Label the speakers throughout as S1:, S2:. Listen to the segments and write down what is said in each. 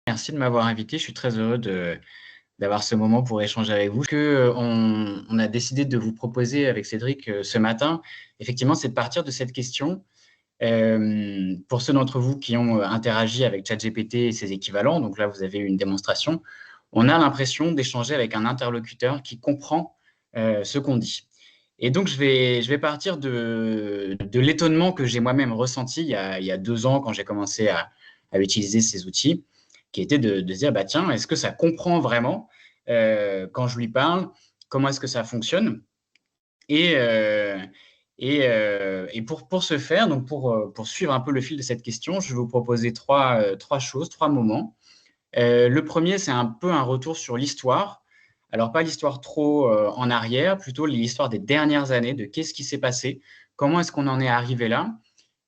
S1: Merci de m'avoir invité. Je suis très heureux d'avoir ce moment pour échanger avec vous. Ce qu'on a décidé de vous proposer avec Cédric ce matin, effectivement, c'est de partir de cette question. Pour ceux d'entre vous qui ont interagi avec ChatGPT et ses équivalents, donc là, vous avez une démonstration, on a l'impression d'échanger avec un interlocuteur qui comprend ce qu'on dit. Et donc, je vais partir de l'étonnement que j'ai moi-même ressenti il y a 2 ans quand j'ai commencé à utiliser ces outils, qui était de se dire, bah, tiens, est-ce que ça comprend vraiment quand je lui parle? Comment est-ce que ça fonctionne? Et, euh, et pour ce faire, donc pour suivre un peu le fil de cette question, je vais vous proposer trois choses, trois moments. Le premier, c'est un peu un retour sur l'histoire. Alors, pas l'histoire trop en arrière, plutôt l'histoire des dernières années, de qu'est-ce qui s'est passé, comment est-ce qu'on en est arrivé là.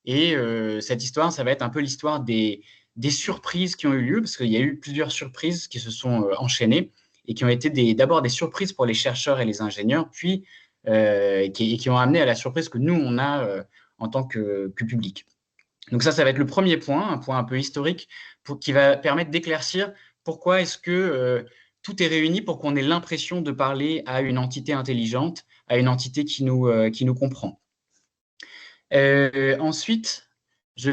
S1: Et cette histoire, ça va être un peu l'histoire des surprises qui ont eu lieu, parce qu'il y a eu plusieurs surprises qui se sont enchaînées et qui ont été d'abord des surprises pour les chercheurs et les ingénieurs, puis qui ont amené à la surprise que nous, on a en tant que public. Donc ça va être le premier point, un point un peu historique, qui va permettre d'éclaircir pourquoi est-ce que tout est réuni pour qu'on ait l'impression de parler à une entité intelligente, à une entité qui nous comprend. Ensuite, je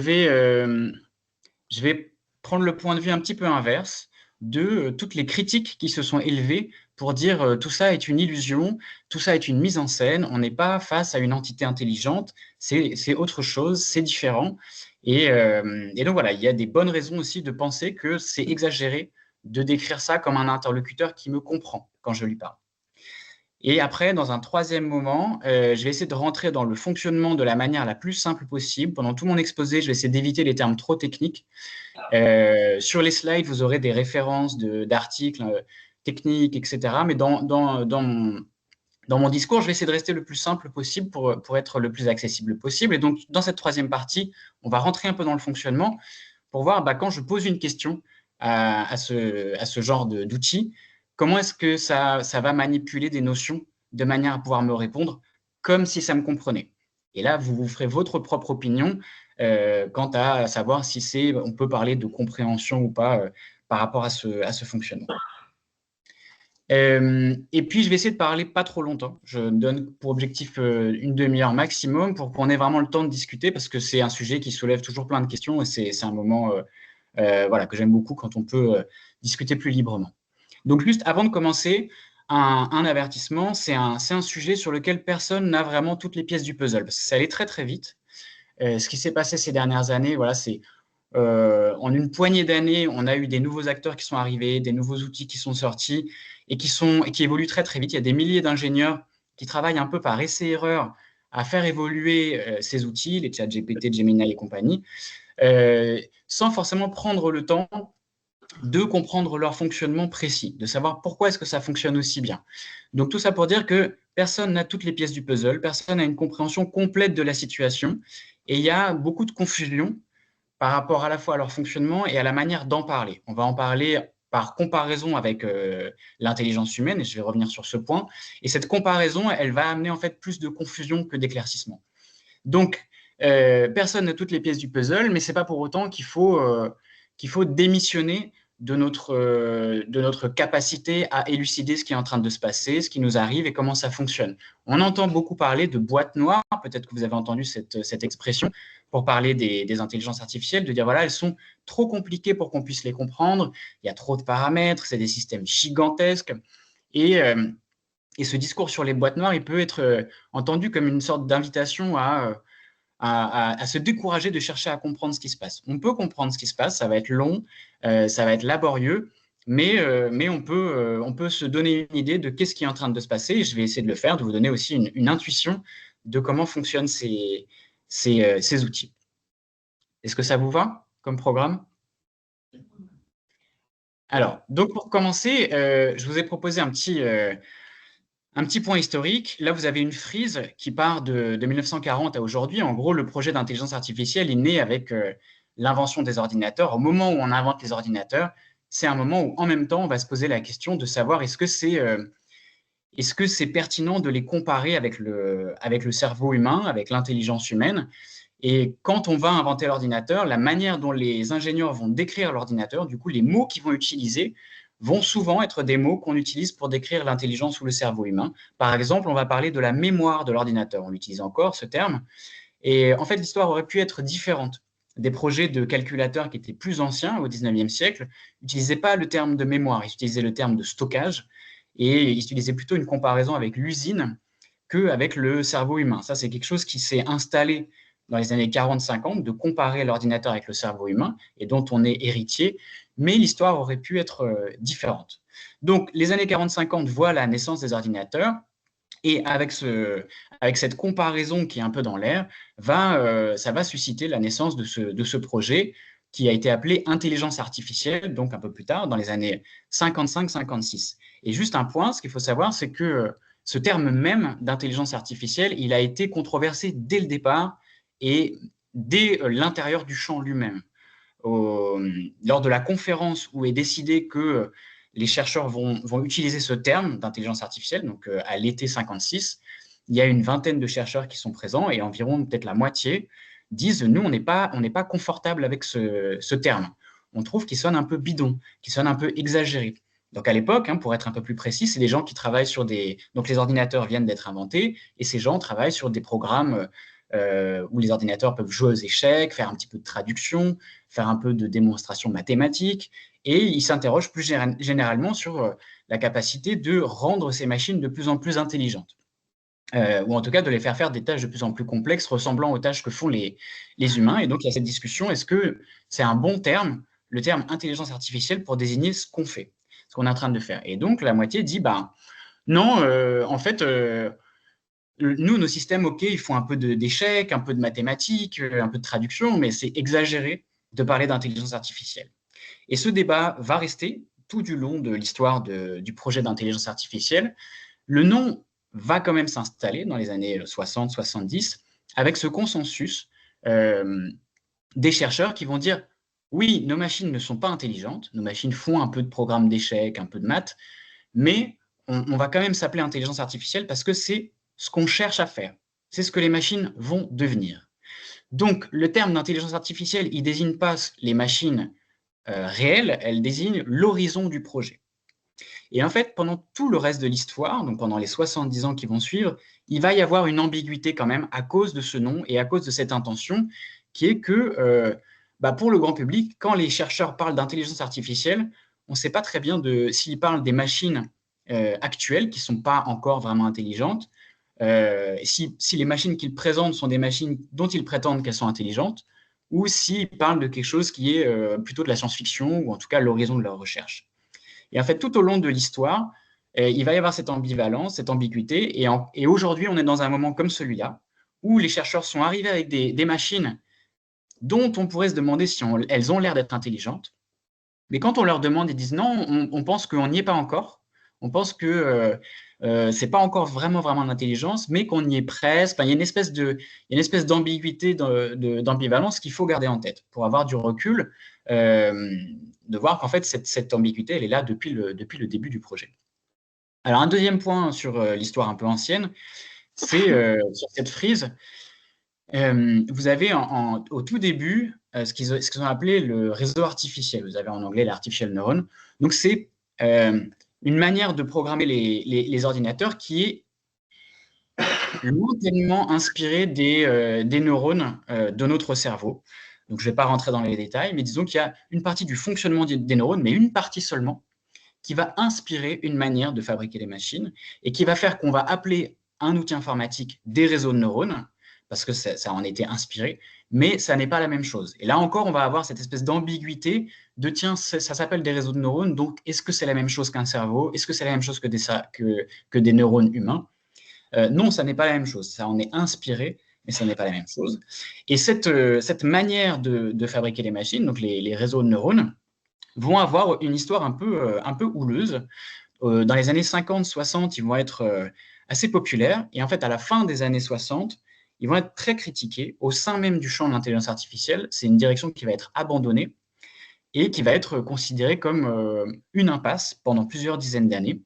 S1: vais prendre le point de vue un petit peu inverse de toutes les critiques qui se sont élevées pour dire tout ça est une illusion, tout ça est une mise en scène, on n'est pas face à une entité intelligente, c'est autre chose, c'est différent. Et donc voilà, il y a des bonnes raisons aussi de penser que c'est exagéré de décrire ça comme un interlocuteur qui me comprend quand je lui parle. Et après, dans un troisième moment, je vais essayer de rentrer dans le fonctionnement de la manière la plus simple possible. Pendant tout mon exposé, je vais essayer d'éviter les termes trop techniques. Sur les slides, vous aurez des références d'articles techniques, etc. Mais dans mon discours, je vais essayer de rester le plus simple possible pour être le plus accessible possible. Et donc, dans cette troisième partie, on va rentrer un peu dans le fonctionnement pour voir quand je pose une question à ce genre d'outil, comment est-ce que ça va manipuler des notions de manière à pouvoir me répondre comme si ça me comprenait. Et là, vous vous ferez votre propre opinion quant à savoir si on peut parler de compréhension ou pas par rapport à ce fonctionnement. Et puis, je vais essayer de parler pas trop longtemps. Je me donne pour objectif une demi-heure maximum pour qu'on ait vraiment le temps de discuter parce que c'est un sujet qui soulève toujours plein de questions et c'est un moment voilà, que j'aime beaucoup quand on peut discuter plus librement. Donc, juste avant de commencer, un avertissement, c'est un sujet sur lequel personne n'a vraiment toutes les pièces du puzzle parce que ça allait très, très vite. Ce qui s'est passé ces dernières années, voilà, c'est en une poignée d'années, on a eu des nouveaux acteurs qui sont arrivés, des nouveaux outils qui sont sortis et qui évoluent très, très vite. Il y a des milliers d'ingénieurs qui travaillent un peu par essai-erreur à faire évoluer ces outils, les ChatGPT, Gemini et compagnie, sans forcément prendre le temps de comprendre leur fonctionnement précis, de savoir pourquoi est-ce que ça fonctionne aussi bien. Donc tout ça pour dire que personne n'a toutes les pièces du puzzle, personne n'a une compréhension complète de la situation, et il y a beaucoup de confusion par rapport à la fois à leur fonctionnement et à la manière d'en parler. On va en parler par comparaison avec l'intelligence humaine, et je vais revenir sur ce point. Et cette comparaison, elle va amener en fait plus de confusion que d'éclaircissement. Donc, personne n'a toutes les pièces du puzzle, mais ce n'est pas pour autant qu'il faut démissionner de notre capacité à élucider ce qui est en train de se passer, ce qui nous arrive et comment ça fonctionne. On entend beaucoup parler de boîte noire, peut-être que vous avez entendu cette expression, pour parler des intelligences artificielles, de dire voilà, elles sont trop compliquées pour qu'on puisse les comprendre, il y a trop de paramètres, c'est des systèmes gigantesques. Et ce discours sur les boîtes noires, il peut être entendu comme une sorte d'invitation à se décourager de chercher à comprendre ce qui se passe. On peut comprendre ce qui se passe, ça va être long, ça va être laborieux, mais on peut se donner une idée de qu'est-ce qui est en train de se passer. Et je vais essayer de le faire, de vous donner aussi une intuition de comment fonctionnent ces outils. Est-ce que ça vous va comme programme? Alors, donc pour commencer, je vous ai proposé un petit point historique. Là, vous avez une frise qui part de 1940 à aujourd'hui. En gros, le projet d'intelligence artificielle est né avec l'invention des ordinateurs. Au moment où on invente les ordinateurs, c'est un moment où, en même temps, on va se poser la question de savoir est-ce que c'est pertinent de les comparer avec le cerveau humain, avec l'intelligence humaine. Et quand on va inventer l'ordinateur, la manière dont les ingénieurs vont décrire l'ordinateur, du coup, les mots qu'ils vont utiliser vont souvent être des mots qu'on utilise pour décrire l'intelligence ou le cerveau humain. Par exemple, on va parler de la mémoire de l'ordinateur. On utilise encore ce terme. Et en fait, l'histoire aurait pu être différente. Des projets de calculateurs qui étaient plus anciens, au 19e siècle, n'utilisaient pas le terme de mémoire, ils utilisaient le terme de stockage, et ils utilisaient plutôt une comparaison avec l'usine qu'avec le cerveau humain. Ça, c'est quelque chose qui s'est installé dans les années 40-50, de comparer l'ordinateur avec le cerveau humain, et dont on est héritier, mais l'histoire aurait pu être différente. Donc, les années 40-50 voient la naissance des ordinateurs, et avec cette comparaison qui est un peu dans l'air, ça va susciter la naissance de ce projet qui a été appelé intelligence artificielle, donc un peu plus tard, dans les années 55-56. Et juste un point, ce qu'il faut savoir, c'est que ce terme même d'intelligence artificielle, il a été controversé dès le départ et dès l'intérieur du champ lui-même. Lors de la conférence où est décidé que les chercheurs vont utiliser ce terme d'intelligence artificielle, donc à l'été 56, il y a une vingtaine de chercheurs qui sont présents et environ peut-être la moitié disent « nous, on n'est pas confortable avec ce terme. On trouve qu'il sonne un peu bidon, qu'il sonne un peu exagéré. » Donc à l'époque, pour être un peu plus précis, c'est des gens qui travaillent sur des… Donc les ordinateurs viennent d'être inventés et ces gens travaillent sur des programmes où les ordinateurs peuvent jouer aux échecs, faire un petit peu de traduction, faire un peu de démonstration mathématique, et ils s'interrogent plus généralement sur la capacité de rendre ces machines de plus en plus intelligentes, ou en tout cas de les faire des tâches de plus en plus complexes, ressemblant aux tâches que font les humains. Et donc il y a cette discussion, est-ce que c'est un bon terme, le terme intelligence artificielle, pour désigner ce qu'on fait, ce qu'on est en train de faire? Et donc la moitié dit, non, en fait… nous, nos systèmes, OK, ils font un peu d'échecs, un peu de mathématiques, un peu de traduction, mais c'est exagéré de parler d'intelligence artificielle. Et ce débat va rester tout du long de l'histoire du projet d'intelligence artificielle. Le nom va quand même s'installer dans les années 60-70 avec ce consensus des chercheurs qui vont dire « oui, nos machines ne sont pas intelligentes, nos machines font un peu de programmes d'échecs, un peu de maths, mais on va quand même s'appeler intelligence artificielle parce que c'est ce qu'on cherche à faire. C'est ce que les machines vont devenir. » Donc, le terme d'intelligence artificielle, il ne désigne pas les machines réelles, elle désigne l'horizon du projet. Et en fait, pendant tout le reste de l'histoire, donc pendant les 70 ans qui vont suivre, il va y avoir une ambiguïté quand même à cause de ce nom et à cause de cette intention, qui est que pour le grand public, quand les chercheurs parlent d'intelligence artificielle, on ne sait pas très bien s'ils parlent des machines actuelles qui ne sont pas encore vraiment intelligentes, si les machines qu'ils présentent sont des machines dont ils prétendent qu'elles sont intelligentes, ou s'ils parlent de quelque chose qui est plutôt de la science-fiction, ou en tout cas l'horizon de leur recherche. Et en fait, tout au long de l'histoire, il va y avoir cette ambivalence, cette ambiguïté, et aujourd'hui, on est dans un moment comme celui-là, où les chercheurs sont arrivés avec des machines dont on pourrait se demander si elles ont l'air d'être intelligentes, mais quand on leur demande, ils disent non, on pense qu'on n'y est pas encore, on pense que ce n'est pas encore vraiment d'intelligence, mais qu'on y est presque. Enfin, il y a une espèce d'ambiguïté, d'ambivalence qu'il faut garder en tête pour avoir du recul, de voir qu'en fait, cette ambiguïté, elle est là depuis le début du projet. Alors, un deuxième point sur l'histoire un peu ancienne, c'est sur cette frise. Vous avez au tout début ce qu'ils ont appelé le réseau artificiel. Vous avez en anglais l'artificial neuron. Donc, c'est une manière de programmer les ordinateurs qui est lointainement inspirée des neurones de notre cerveau. Donc, je ne vais pas rentrer dans les détails, mais disons qu'il y a une partie du fonctionnement des neurones, mais une partie seulement, qui va inspirer une manière de fabriquer les machines et qui va faire qu'on va appeler un outil informatique des réseaux de neurones, parce que ça en était inspiré, mais ça n'est pas la même chose. Et là encore, on va avoir cette espèce d'ambiguïté de tiens, ça s'appelle des réseaux de neurones, donc est-ce que c'est la même chose qu'un cerveau? Est-ce que c'est la même chose que des neurones humains? Non, ça n'est pas la même chose. Ça en est inspiré, mais ça n'est pas la même chose. Et cette manière de fabriquer les machines, donc les réseaux de neurones, vont avoir une histoire un peu houleuse. Dans les années 50-60, ils vont être assez populaires. Et en fait, à la fin des années 60, ils vont être très critiqués au sein même du champ de l'intelligence artificielle. C'est une direction qui va être abandonnée et qui va être considérée comme une impasse pendant plusieurs dizaines d'années.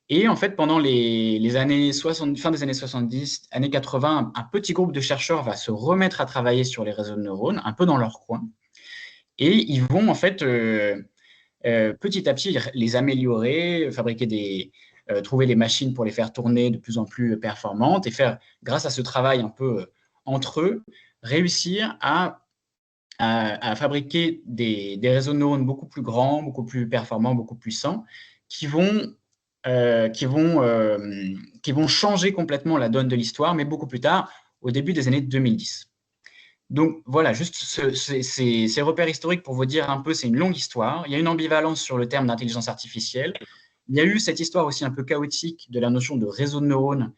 S1: Et en fait, pendant les années 60, fin des années 70, années 80, un petit groupe de chercheurs va se remettre à travailler sur les réseaux de neurones, un peu dans leur coin. Et ils vont en fait petit à petit les améliorer, trouver les machines pour les faire tourner de plus en plus performantes et faire, grâce à ce travail un peu entre eux, réussir à fabriquer des réseaux de neurones beaucoup plus grands, beaucoup plus performants, beaucoup plus puissants, qui vont, euh, qui vont, euh, qui vont changer complètement la donne de l'histoire, mais beaucoup plus tard, au début des années 2010. Donc voilà, juste ces repères historiques pour vous dire un peu, c'est une longue histoire. Il y a une ambivalence sur le terme d'intelligence artificielle. Il y a eu cette histoire aussi un peu chaotique de la notion de réseau de neurones,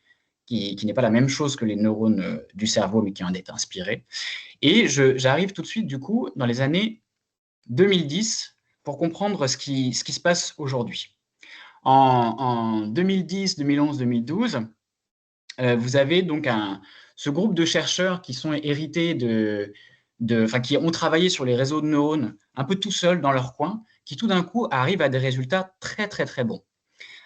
S1: qui n'est pas la même chose que les neurones du cerveau, mais qui en est inspiré. Et j'arrive tout de suite, du coup, dans les années 2010 pour comprendre ce qui se passe aujourd'hui. En 2010, 2011, 2012, vous avez donc ce groupe de chercheurs qui sont hérités qui ont travaillé sur les réseaux de neurones un peu tout seuls dans leur coin, qui tout d'un coup arrivent à des résultats très, très, très bons.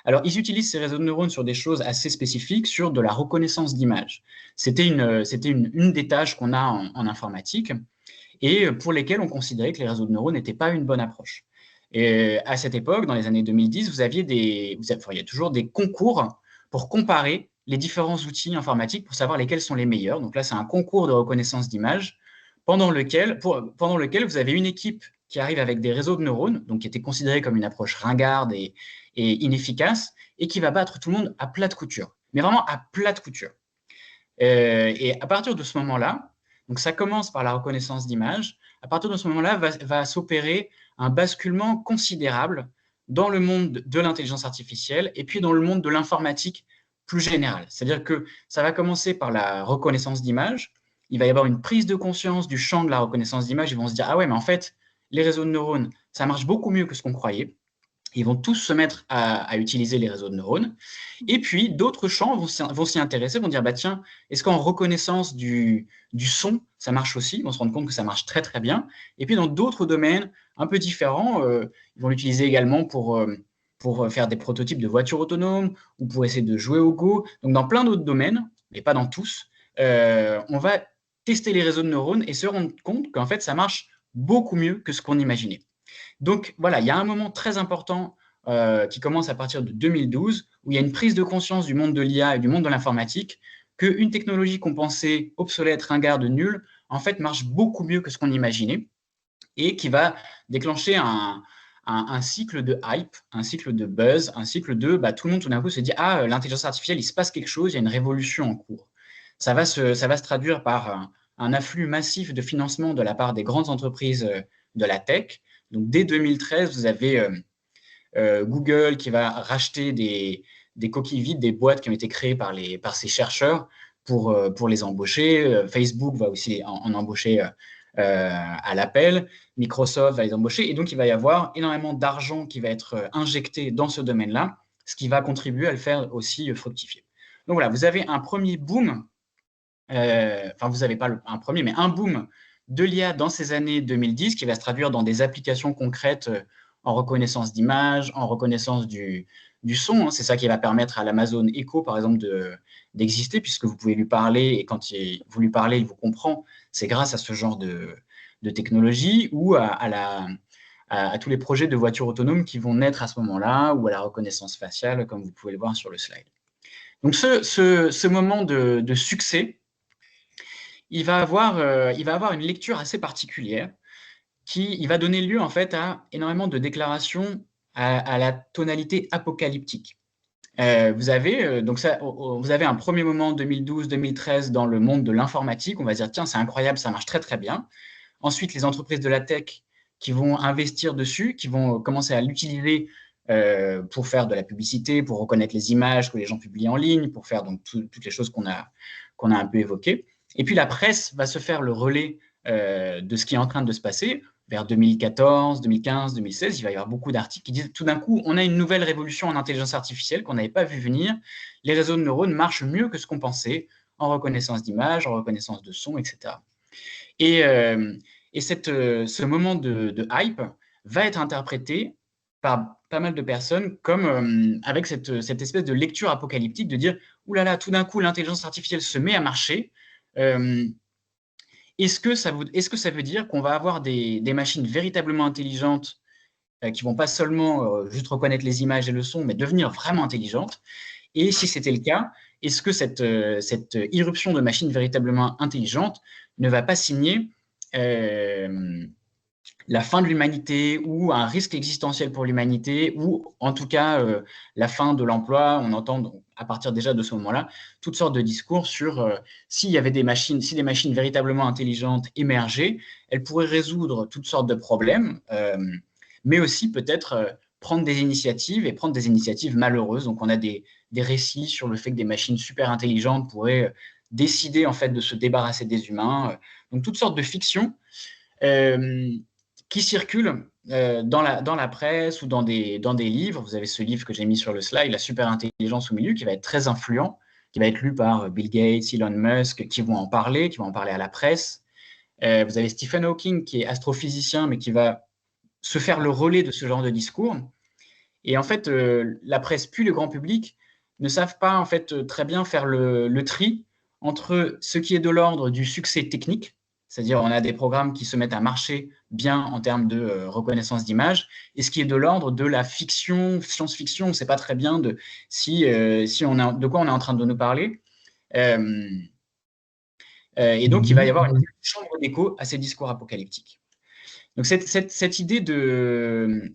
S1: Alors, ils utilisent ces réseaux de neurones sur des choses assez spécifiques, sur de la reconnaissance d'images. C'était une des tâches qu'on a en informatique et pour lesquelles on considérait que les réseaux de neurones n'étaient pas une bonne approche. Et à cette époque, dans les années 2010, il y a toujours des concours pour comparer les différents outils informatiques pour savoir lesquels sont les meilleurs. Donc là, c'est un concours de reconnaissance d'images pendant lequel vous avez une équipe qui arrive avec des réseaux de neurones, donc qui était considérée comme une approche ringarde et inefficace, et qui va battre tout le monde à plat de couture, mais vraiment à plat de couture. Et à partir de ce moment-là, donc ça commence par la reconnaissance d'images, à partir de ce moment-là va s'opérer un basculement considérable dans le monde de l'intelligence artificielle et puis dans le monde de l'informatique plus général. C'est-à-dire que ça va commencer par la reconnaissance d'images, il va y avoir une prise de conscience du champ de la reconnaissance d'images, ils vont se dire, ah ouais, mais en fait, les réseaux de neurones, ça marche beaucoup mieux que ce qu'on croyait. Ils vont tous se mettre à utiliser les réseaux de neurones. Et puis, d'autres champs vont s'y intéresser, vont dire, bah, tiens, est-ce qu'en reconnaissance du son, ça marche aussi? Ils vont se rendre compte que ça marche très, très bien. Et puis, dans d'autres domaines un peu différents, ils vont l'utiliser également pour faire des prototypes de voitures autonomes ou pour essayer de jouer au Go. Donc, dans plein d'autres domaines, mais pas dans tous, on va tester les réseaux de neurones et se rendre compte qu'en fait, ça marche beaucoup mieux que ce qu'on imaginait. Donc voilà, il y a un moment très important qui commence à partir de 2012, où il y a une prise de conscience du monde de l'IA et du monde de l'informatique, qu'une technologie qu'on pensait obsolète, ringarde, nulle, en fait marche beaucoup mieux que ce qu'on imaginait, et qui va déclencher un cycle de hype, un cycle de buzz, un cycle de tout le monde tout d'un coup se dit « Ah, l'intelligence artificielle, il se passe quelque chose, il y a une révolution en cours ». Ça va se traduire par un afflux massif de financement de la part des grandes entreprises de la tech. Donc, dès 2013, vous avez Google qui va racheter des coquilles vides, des boîtes qui ont été créées par ces chercheurs pour les embaucher. Facebook va aussi en embaucher à l'appel. Microsoft va les embaucher. Et donc, il va y avoir énormément d'argent qui va être injecté dans ce domaine-là, ce qui va contribuer à le faire aussi fructifier. Donc voilà, vous avez un premier boom, vous n'avez pas un premier, mais un boom de l'IA dans ces années 2010 qui va se traduire dans des applications concrètes en reconnaissance d'images, en reconnaissance du son. Hein. C'est ça qui va permettre à l'Amazon Echo, par exemple, d'exister, puisque vous pouvez lui parler et quand vous lui parlez, il vous comprend. C'est grâce à ce genre de technologie ou à tous les projets de voitures autonomes qui vont naître à ce moment-là ou à la reconnaissance faciale, comme vous pouvez le voir sur le slide. Donc, ce moment de succès, il va avoir une lecture assez particulière il va donner lieu en fait à énormément de déclarations à la tonalité apocalyptique. Vous avez vous avez un premier moment 2012-2013 dans le monde de l'informatique, on va dire tiens c'est incroyable, ça marche très très bien. Ensuite les entreprises de la tech qui vont investir dessus, qui vont commencer à l'utiliser pour faire de la publicité, pour reconnaître les images que les gens publient en ligne, pour faire donc toutes les choses qu'on a un peu évoquées. Et puis la presse va se faire le relais de ce qui est en train de se passer. Vers 2014, 2015, 2016, il va y avoir beaucoup d'articles qui disent tout d'un coup, on a une nouvelle révolution en intelligence artificielle qu'on n'avait pas vu venir. Les réseaux de neurones marchent mieux que ce qu'on pensait en reconnaissance d'images, en reconnaissance de son, etc. Et ce moment de hype va être interprété par pas mal de personnes comme avec cette espèce de lecture apocalyptique de dire « Ouh là là, tout d'un coup, l'intelligence artificielle se met à marcher. Est-ce que ça veut dire qu'on va avoir des machines véritablement intelligentes qui vont pas seulement juste reconnaître les images et le son, mais devenir vraiment intelligentes? Et si c'était le cas, est-ce que cette irruption de machines véritablement intelligentes ne va pas signer la fin de l'humanité ou un risque existentiel pour l'humanité ou en tout cas la fin de l'emploi? On entend donc, à partir déjà de ce moment-là toutes sortes de discours sur s'il y avait des machines, si des machines véritablement intelligentes émergeaient, elles pourraient résoudre toutes sortes de problèmes, mais aussi peut-être prendre des initiatives et prendre des initiatives malheureuses. Donc on a des récits sur le fait que des machines super intelligentes pourraient décider en fait de se débarrasser des humains. Donc toutes sortes de fictions qui circulent dans la presse ou dans des livres. Vous avez ce livre que j'ai mis sur le slide, La super intelligence au milieu, qui va être très influent, qui va être lu par Bill Gates, Elon Musk, qui vont en parler à la presse. Vous avez Stephen Hawking, qui est astrophysicien, mais qui va se faire le relais de ce genre de discours. Et en fait, la presse puis le grand public ne savent pas en fait très bien faire le tri entre ce qui est de l'ordre du succès technique, c'est-à-dire on a des programmes qui se mettent à marcher bien en termes de reconnaissance d'image, et ce qui est de l'ordre de la fiction, science-fiction, on ne sait pas très bien de de quoi on est en train de nous parler. Et donc, il va y avoir une chambre d'écho à ces discours apocalyptiques. Donc cette idée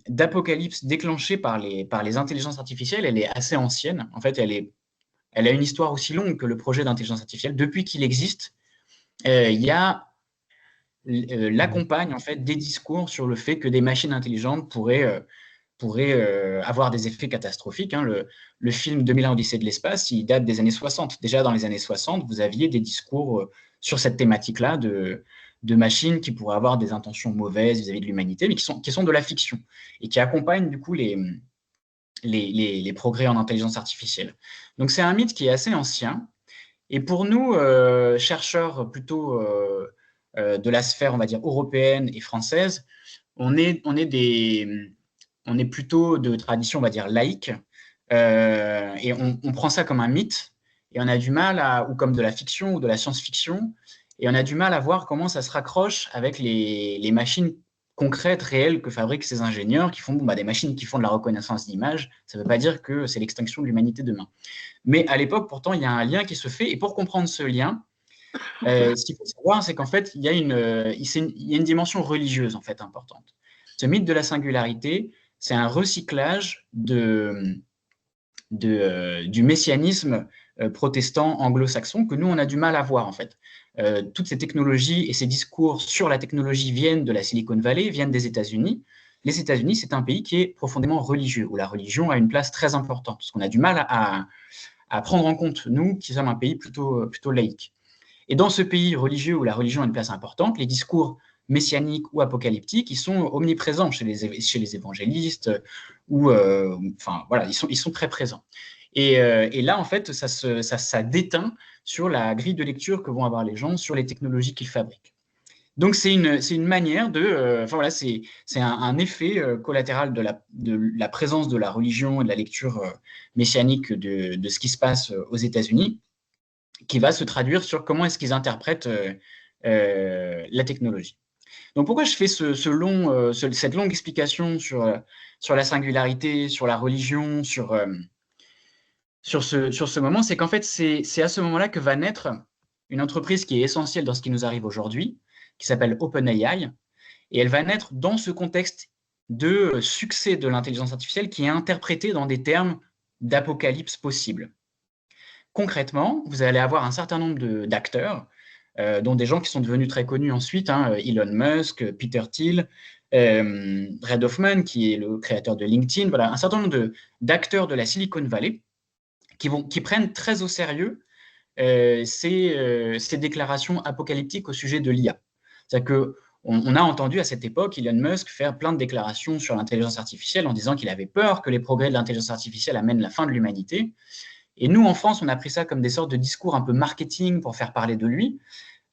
S1: d'apocalypse déclenchée par les intelligences artificielles, elle est assez ancienne. En fait, elle a une histoire aussi longue que le projet d'intelligence artificielle. Depuis qu'il existe, il y a l'accompagne en fait des discours sur le fait que des machines intelligentes pourraient avoir des effets catastrophiques. Hein. Le film 2001 Odyssée de l'espace, il date des années 60. Déjà dans les années 60, vous aviez des discours sur cette thématique-là de machines qui pourraient avoir des intentions mauvaises vis-à-vis de l'humanité, mais qui sont de la fiction et qui accompagnent du coup les progrès en intelligence artificielle. Donc c'est un mythe qui est assez ancien. Et pour nous, chercheurs plutôt de la sphère, on va dire, européenne et française, on est plutôt de tradition, on va dire, laïque, et on prend ça comme un mythe, et on a du mal ou comme de la fiction ou de la science-fiction, et on a du mal à voir comment ça se raccroche avec les machines concrètes, réelles que fabriquent ces ingénieurs qui font des machines qui font de la reconnaissance d'image. Ça ne veut pas dire que c'est l'extinction de l'humanité demain. Mais à l'époque, pourtant, il y a un lien qui se fait, et pour comprendre ce lien, ce qu'il faut savoir, c'est qu'en fait, il y a une dimension religieuse en fait importante. Ce mythe de la singularité, c'est un recyclage du messianisme protestant anglo-saxon que nous, on a du mal à voir, en fait. Toutes ces technologies et ces discours sur la technologie viennent de la Silicon Valley, viennent des États-Unis. Les États-Unis, c'est un pays qui est profondément religieux, où la religion a une place très importante, parce qu'on a du mal à prendre en compte, nous, qui sommes un pays plutôt laïque. Et dans ce pays religieux où la religion a une place importante, les discours messianiques ou apocalyptiques, ils sont omniprésents chez les évangélistes, enfin voilà, ils sont très présents. Et là, en fait, ça déteint sur la grille de lecture que vont avoir les gens sur les technologies qu'ils fabriquent. Donc c'est une manière de, enfin voilà, c'est un effet collatéral de la présence de la religion et de la lecture messianique de ce qui se passe aux États-Unis, qui va se traduire sur comment est-ce qu'ils interprètent la technologie. Donc pourquoi je fais cette longue explication sur la singularité, sur la religion, sur ce moment, c'est qu'en fait, c'est à ce moment-là que va naître une entreprise qui est essentielle dans ce qui nous arrive aujourd'hui, qui s'appelle OpenAI, et elle va naître dans ce contexte de succès de l'intelligence artificielle qui est interprété dans des termes d'apocalypse possible. Concrètement, vous allez avoir un certain nombre d'acteurs, dont des gens qui sont devenus très connus ensuite, hein, Elon Musk, Peter Thiel, Reid Hoffman, qui est le créateur de LinkedIn, voilà, un certain nombre d'acteurs de la Silicon Valley qui prennent très au sérieux ces déclarations apocalyptiques au sujet de l'IA. C'est-à-dire qu'on a entendu à cette époque Elon Musk faire plein de déclarations sur l'intelligence artificielle en disant qu'il avait peur que les progrès de l'intelligence artificielle amènent la fin de l'humanité. Et nous, en France, on a pris ça comme des sortes de discours un peu marketing pour faire parler de lui.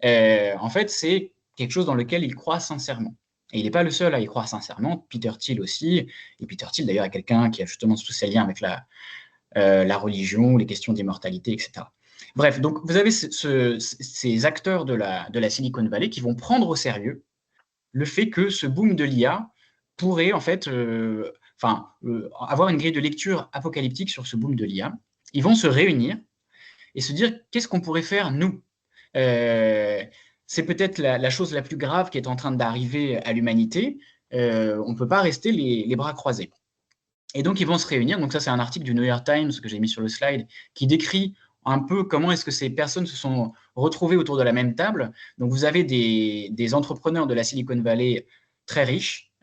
S1: En fait, c'est quelque chose dans lequel il croit sincèrement. Et il n'est pas le seul à y croire sincèrement, Peter Thiel aussi. Et Peter Thiel, d'ailleurs, est quelqu'un qui a justement tous ses liens avec la religion, les questions d'immortalité, etc. Bref, donc vous avez ces acteurs de la Silicon Valley qui vont prendre au sérieux le fait que ce boom de l'IA pourrait en fait avoir une grille de lecture apocalyptique sur ce boom de l'IA. Ils vont se réunir et se dire qu'est-ce qu'on pourrait faire nous. C'est peut-être la chose la plus grave qui est en train d'arriver à l'humanité. On ne peut pas rester les bras croisés. Et donc, ils vont se réunir. Donc, ça, c'est un article du New York Times que j'ai mis sur le slide qui décrit un peu comment est-ce que ces personnes se sont retrouvées autour de la même table. Donc, vous avez des entrepreneurs de la Silicon Valley très riches,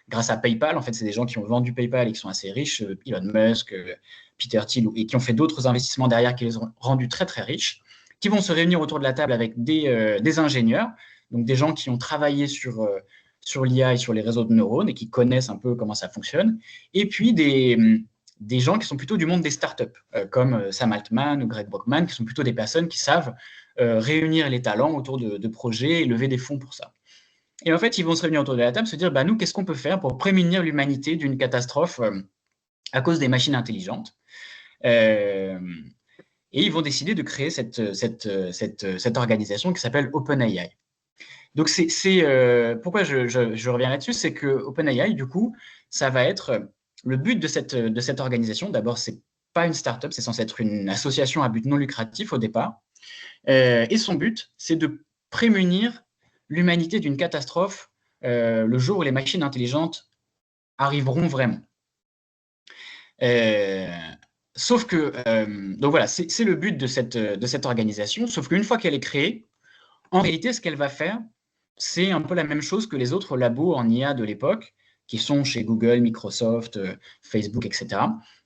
S1: grâce à PayPal. En fait, c'est des gens qui ont vendu PayPal et qui sont assez riches, Elon Musk, Peter Thiel, et qui ont fait d'autres investissements derrière qui les ont rendus très, très riches, qui vont se réunir autour de la table avec des ingénieurs, donc des gens qui ont travaillé sur l'IA et sur les réseaux de neurones et qui connaissent un peu comment ça fonctionne, et puis des gens qui sont plutôt du monde des startups, comme Sam Altman ou Greg Brockman, qui sont plutôt des personnes qui savent réunir les talents autour de projets et lever des fonds pour ça. Et en fait, ils vont se réunir autour de la table, se dire, nous, qu'est-ce qu'on peut faire pour prémunir l'humanité d'une catastrophe à cause des machines intelligentes. Et ils vont décider de créer cette organisation qui s'appelle OpenAI. Donc, pourquoi je reviens là-dessus, c'est que OpenAI, du coup, ça va être le but de cette organisation. D'abord, c'est pas une start-up, c'est censé être une association à but non lucratif au départ. Et son but, c'est de prémunir l'humanité d'une catastrophe le jour où les machines intelligentes arriveront vraiment. Sauf que, donc voilà, c'est le but de cette organisation, sauf qu'une fois qu'elle est créée, en réalité, ce qu'elle va faire, c'est un peu la même chose que les autres labos en IA de l'époque, qui sont chez Google, Microsoft, Facebook, etc.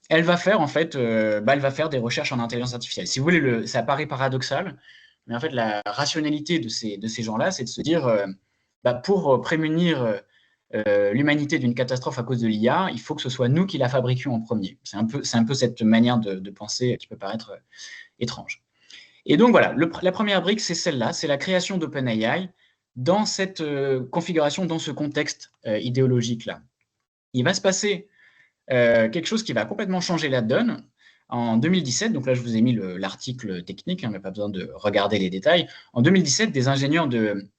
S1: Elle va faire, en fait, elle va faire des recherches en intelligence artificielle. Si vous voulez, ça paraît paradoxal, mais en fait, la rationalité de ces gens-là, c'est de se dire, pour prémunir l'humanité d'une catastrophe à cause de l'IA, il faut que ce soit nous qui la fabriquions en premier. C'est un peu cette manière de penser qui peut paraître étrange. Et donc voilà, la première brique, c'est celle-là, c'est la création d'OpenAI dans cette configuration, dans ce contexte idéologique-là. Il va se passer quelque chose qui va complètement changer la donne. En 2017, donc là je vous ai mis l'article technique, mais pas besoin de regarder les détails. En 2017, des ingénieurs de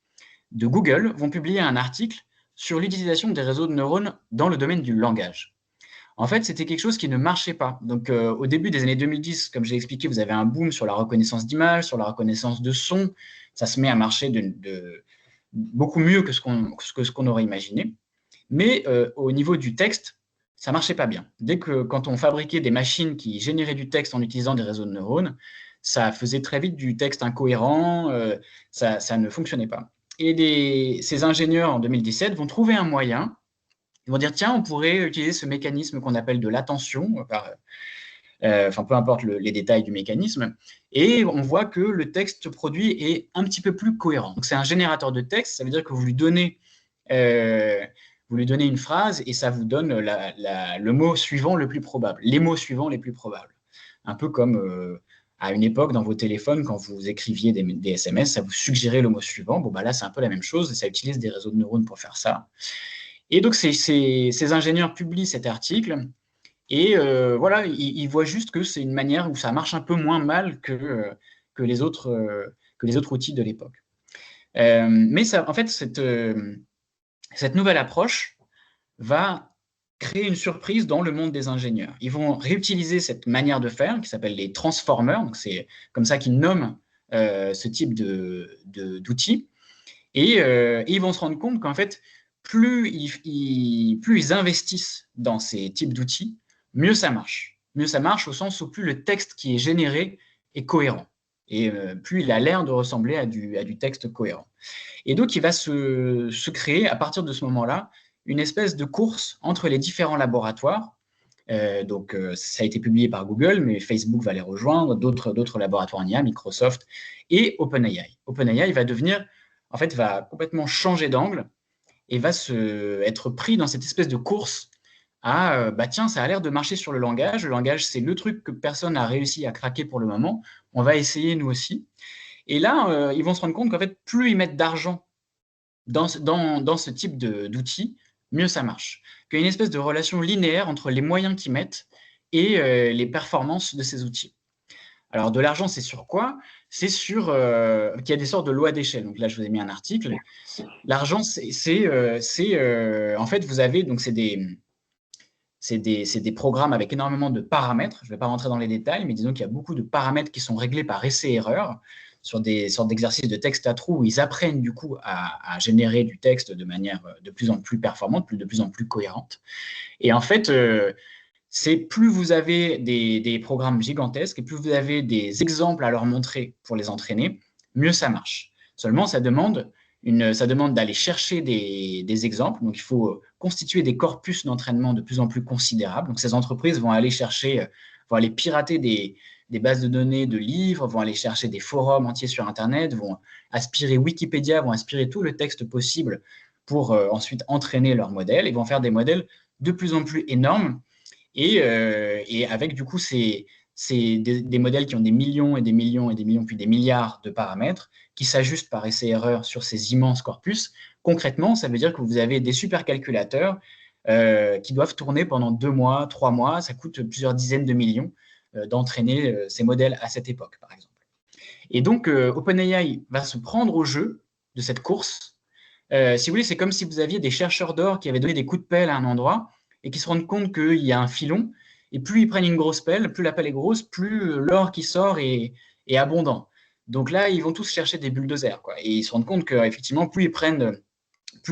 S1: Google vont publier un article sur l'utilisation des réseaux de neurones dans le domaine du langage. En fait, c'était quelque chose qui ne marchait pas. Donc, au début des années 2010, comme j'ai expliqué, vous avez un boom sur la reconnaissance d'image, sur la reconnaissance de son. Ça se met à marcher beaucoup mieux que ce qu'on aurait imaginé. Mais au niveau du texte, ça marchait pas bien. Quand on fabriquait des machines qui généraient du texte en utilisant des réseaux de neurones, ça faisait très vite du texte incohérent, ça ne fonctionnait pas. Et ces ingénieurs, en 2017, vont trouver un moyen. Ils vont dire, tiens, on pourrait utiliser ce mécanisme qu'on appelle de l'attention, peu importe les détails du mécanisme, et on voit que le texte produit est un petit peu plus cohérent. Donc, c'est un générateur de texte, ça veut dire que vous lui donnez une phrase et ça vous donne le mot suivant le plus probable, les mots suivants les plus probables. Un peu comme à une époque, dans vos téléphones, quand vous écriviez des SMS, ça vous suggérait le mot suivant. Là, c'est un peu la même chose, ça utilise des réseaux de neurones pour faire ça. Et donc, ces ingénieurs publient cet article et ils voient juste que c'est une manière où ça marche un peu moins mal que les autres outils de l'époque. Mais ça, en fait, cette nouvelle approche va créer une surprise dans le monde des ingénieurs. Ils vont réutiliser cette manière de faire qui s'appelle les transformers, donc c'est comme ça qu'ils nomment ce type d'outils, et ils vont se rendre compte qu'en fait, plus ils investissent dans ces types d'outils, mieux ça marche. Mieux ça marche au sens où plus le texte qui est généré est cohérent. Et plus il a l'air de ressembler à du texte cohérent. Et donc, il va se créer, à partir de ce moment-là, une espèce de course entre les différents laboratoires. Ça a été publié par Google, mais Facebook va les rejoindre, d'autres laboratoires en IA, Microsoft et OpenAI. OpenAI va complètement changer d'angle et va être pris dans cette espèce de course à tiens, ça a l'air de marcher sur le langage. Le langage, c'est le truc que personne n'a réussi à craquer pour le moment. On va essayer nous aussi. Et là, ils vont se rendre compte qu'en fait, plus ils mettent d'argent dans ce type d'outils, mieux ça marche. Qu'il y a une espèce de relation linéaire entre les moyens qu'ils mettent et les performances de ces outils. Alors, de l'argent, c'est sur quoi? C'est sur qu'il y a des sortes de lois d'échelle. Donc là, je vous ai mis un article. L'argent, en fait, vous avez, donc c'est des programmes avec énormément de paramètres. Je ne vais pas rentrer dans les détails, mais disons qu'il y a beaucoup de paramètres qui sont réglés par essai-erreur sur des sortes d'exercices de texte à trous où ils apprennent du coup à générer du texte de manière de plus en plus performante, de plus en plus cohérente. Et en fait, c'est plus vous avez des programmes gigantesques et plus vous avez des exemples à leur montrer pour les entraîner, mieux ça marche. Seulement, ça demande d'aller chercher des exemples. Donc, il faut constituer des corpus d'entraînement de plus en plus considérables. Donc, ces entreprises vont aller pirater des bases de données de livres, vont aller chercher des forums entiers sur Internet, vont aspirer Wikipédia, vont aspirer tout le texte possible pour ensuite entraîner leurs modèles et vont faire des modèles de plus en plus énormes. Et avec du coup des modèles qui ont des millions et des millions et des millions, puis des milliards de paramètres qui s'ajustent par essai-erreur sur ces immenses corpus. Concrètement, ça veut dire que vous avez des supercalculateurs qui doivent tourner pendant 2 mois, 3 mois. Ça coûte plusieurs dizaines de millions d'entraîner ces modèles à cette époque, par exemple. Et donc, OpenAI va se prendre au jeu de cette course. Si vous voulez, c'est comme si vous aviez des chercheurs d'or qui avaient donné des coups de pelle à un endroit et qui se rendent compte qu'il y a un filon, et plus ils prennent une grosse pelle, plus la pelle est grosse, plus l'or qui sort est abondant. Donc là, ils vont tous chercher des bulldozers, quoi. Et ils se rendent compte qu'effectivement, plus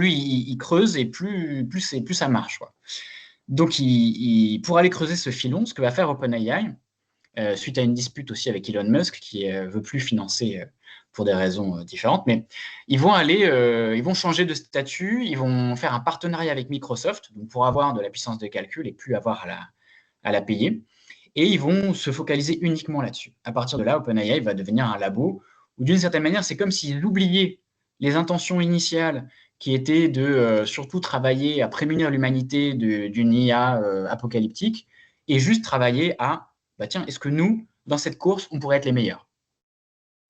S1: ils creusent et plus ça marche, quoi. Donc, pour aller creuser ce filon, ce que va faire OpenAI, suite à une dispute aussi avec Elon Musk, qui ne veut plus financer pour des raisons différentes, mais ils vont changer de statut, ils vont faire un partenariat avec Microsoft donc pour avoir de la puissance de calcul et plus avoir à la payer. Et ils vont se focaliser uniquement là-dessus. À partir de là, OpenAI va devenir un labo où, d'une certaine manière, c'est comme s'ils oubliaient les intentions initiales qui étaient de surtout travailler à prémunir l'humanité d'une IA apocalyptique et juste travailler à, bah tiens, est-ce que nous, dans cette course, on pourrait être les meilleurs?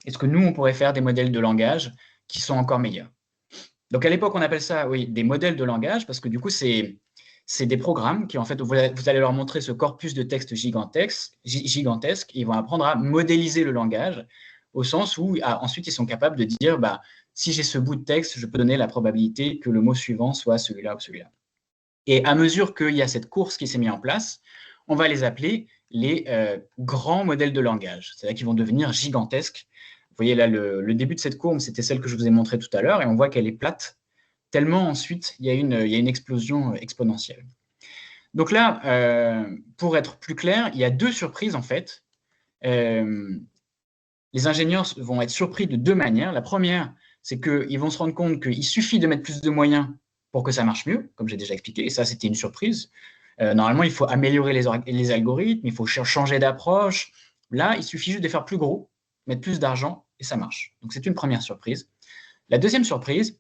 S1: Est-ce que nous, on pourrait faire des modèles de langage qui sont encore meilleurs? Donc, à l'époque, on appelle ça, oui, des modèles de langage parce que du coup, c'est des programmes qui, en fait, vous allez leur montrer ce corpus de texte gigantesque, et ils vont apprendre à modéliser le langage au sens où ensuite, ils sont capables de dire, bah, si j'ai ce bout de texte, je peux donner la probabilité que le mot suivant soit celui-là ou celui-là. Et à mesure qu'il y a cette course qui s'est mise en place, on va les appeler les grands modèles de langage. C'est-à-dire qu'ils vont devenir gigantesques. Vous voyez là, le début de cette courbe, c'était celle que je vous ai montrée tout à l'heure, et on voit qu'elle est plate, tellement ensuite, il y a une explosion exponentielle. Donc là, pour être plus clair, il y a 2 surprises en fait. Les ingénieurs vont être surpris de 2 manières. La première, c'est qu'ils vont se rendre compte qu'il suffit de mettre plus de moyens pour que ça marche mieux, comme j'ai déjà expliqué, et ça, c'était une surprise. Normalement, il faut améliorer les algorithmes, il faut changer d'approche. Là, il suffit juste de faire plus gros, mettre plus d'argent, et ça marche. Donc, c'est une première surprise. La deuxième surprise,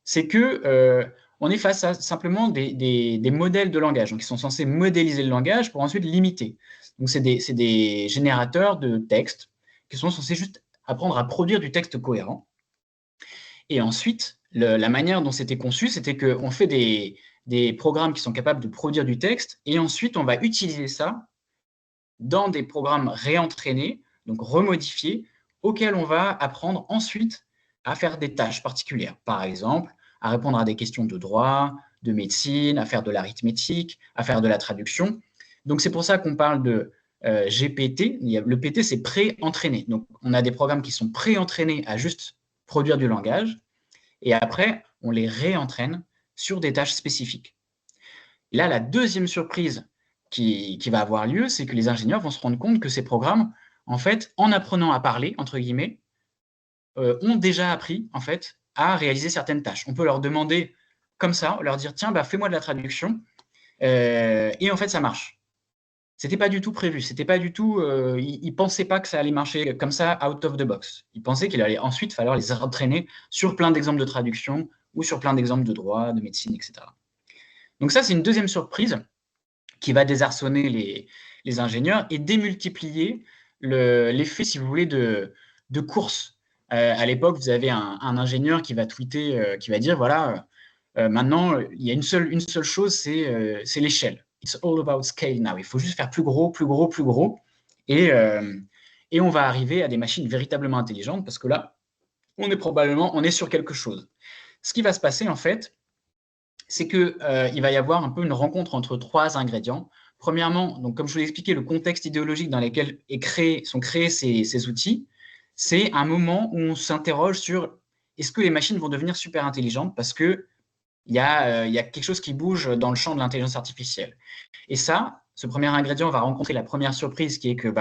S1: c'est que on est face à simplement des modèles de langage, donc qui sont censés modéliser le langage pour ensuite l'imiter. Donc, c'est des générateurs de texte qui sont censés juste apprendre à produire du texte cohérent. Et ensuite, la manière dont c'était conçu, c'était qu'on fait des programmes qui sont capables de produire du texte, et ensuite, on va utiliser ça dans des programmes réentraînés, donc remodifiés, auxquels on va apprendre ensuite à faire des tâches particulières. Par exemple, à répondre à des questions de droit, de médecine, à faire de l'arithmétique, à faire de la traduction. Donc, c'est pour ça qu'on parle de GPT. Le PT, c'est pré-entraîné. Donc, on a des programmes qui sont pré-entraînés à juste produire du langage, et après, on les réentraîne sur des tâches spécifiques. Et là, la deuxième surprise qui va avoir lieu, c'est que les ingénieurs vont se rendre compte que ces programmes, en fait, en apprenant à parler, entre guillemets, ont déjà appris, en fait, à réaliser certaines tâches. On peut leur demander comme ça, leur dire, tiens, bah, fais-moi de la traduction, et en fait, ça marche. C'était pas du tout prévu, c'était pas du tout, ils pensaient pas que ça allait marcher comme ça, out of the box. Ils pensaient qu'il allait ensuite falloir les entraîner sur plein d'exemples de traduction ou sur plein d'exemples de droit, de médecine, etc. Donc ça, c'est une deuxième surprise qui va désarçonner les ingénieurs et démultiplier l'effet, si vous voulez, de course À l'époque, vous avez un ingénieur qui va tweeter, qui va dire, voilà, maintenant, il y a une seule chose, c'est l'échelle. It's all about scale now. Il faut juste faire plus gros, plus gros, plus gros. Et on va arriver à des machines véritablement intelligentes parce que là, on est sur quelque chose. Ce qui va se passer, en fait, c'est qu'il va y avoir un peu une rencontre entre trois ingrédients. Premièrement, donc, comme je vous l'ai expliqué, le contexte idéologique dans lequel sont créés ces outils, c'est un moment où on s'interroge sur est-ce que les machines vont devenir super intelligentes parce qu'il y a quelque chose qui bouge dans le champ de l'intelligence artificielle. Et ça, ce premier ingrédient va rencontrer la première surprise qui est que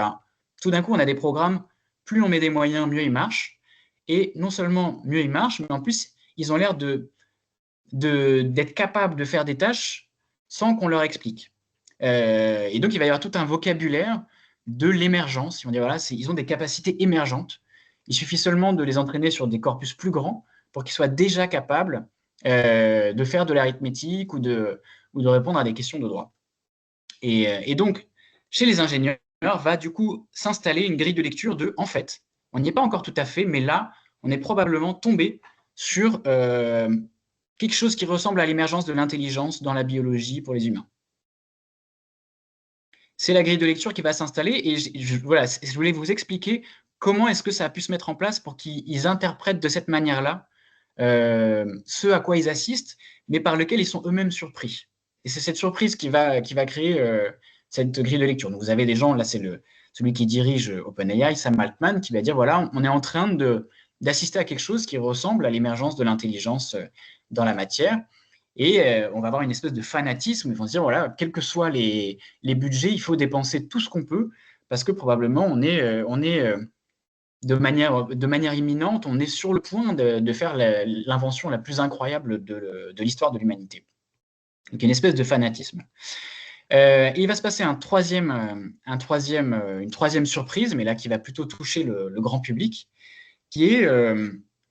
S1: tout d'un coup, on a des programmes, plus on met des moyens, mieux ils marchent. Et non seulement mieux ils marchent, mais en plus, ils ont l'air d'être capables de faire des tâches sans qu'on leur explique. Et donc, il va y avoir tout un vocabulaire de l'émergence. On dit, voilà, ils ont des capacités émergentes. Il suffit seulement de les entraîner sur des corpus plus grands pour qu'ils soient déjà capables de faire de l'arithmétique ou de répondre à des questions de droit. Et donc, chez les ingénieurs, va du coup s'installer une grille de lecture de, en fait, on n'y est pas encore tout à fait, mais là, on est probablement tombé sur quelque chose qui ressemble à l'émergence de l'intelligence dans la biologie pour les humains. C'est la grille de lecture qui va s'installer et voilà, je voulais vous expliquer comment est-ce que ça a pu se mettre en place pour qu'ils interprètent de cette manière-là ce à quoi ils assistent, mais par lequel ils sont eux-mêmes surpris. Et c'est cette surprise qui va créer cette grille de lecture. Donc vous avez des gens, là c'est celui qui dirige OpenAI, Sam Altman, qui va dire, voilà, on est en train d'assister à quelque chose qui ressemble à l'émergence de l'intelligence dans la matière. Et on va avoir une espèce de fanatisme. Ils vont se dire, voilà, quels que soient les budgets, il faut dépenser tout ce qu'on peut, parce que probablement on est de manière imminente, on est sur le point de faire l'invention la plus incroyable de l'histoire de l'humanité. Donc une espèce de fanatisme. Et il va se passer une troisième surprise, mais là qui va plutôt toucher le grand public, qui est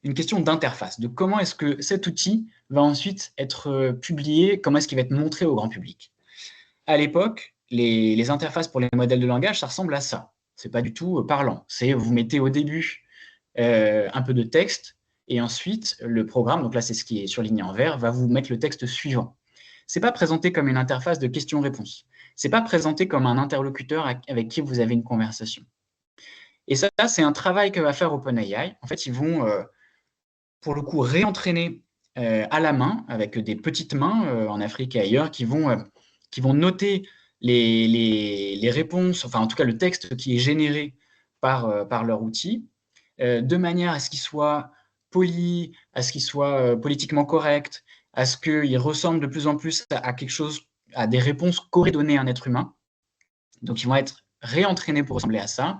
S1: une question d'interface, de comment est-ce que cet outil va ensuite être publié, comment est-ce qu'il va être montré au grand public. À l'époque, les interfaces pour les modèles de langage, ça ressemble à ça. C'est pas du tout parlant. C'est vous mettez au début un peu de texte et ensuite le programme, donc là c'est ce qui est surligné en vert, va vous mettre le texte suivant. C'est pas présenté comme une interface de questions-réponses. C'est pas présenté comme un interlocuteur avec qui vous avez une conversation. Et ça, c'est un travail que va faire OpenAI. En fait, ils vont, pour le coup, réentraîner à la main, avec des petites mains en Afrique et ailleurs, qui vont noter les réponses, enfin en tout cas le texte qui est généré par leur outil, de manière à ce qu'il soit poli, à ce qu'il soit politiquement correct, à ce qu'il ressemble de plus en plus à quelque chose, à des réponses qu'aurait donné un être humain. Donc ils vont être réentraînés pour ressembler à ça.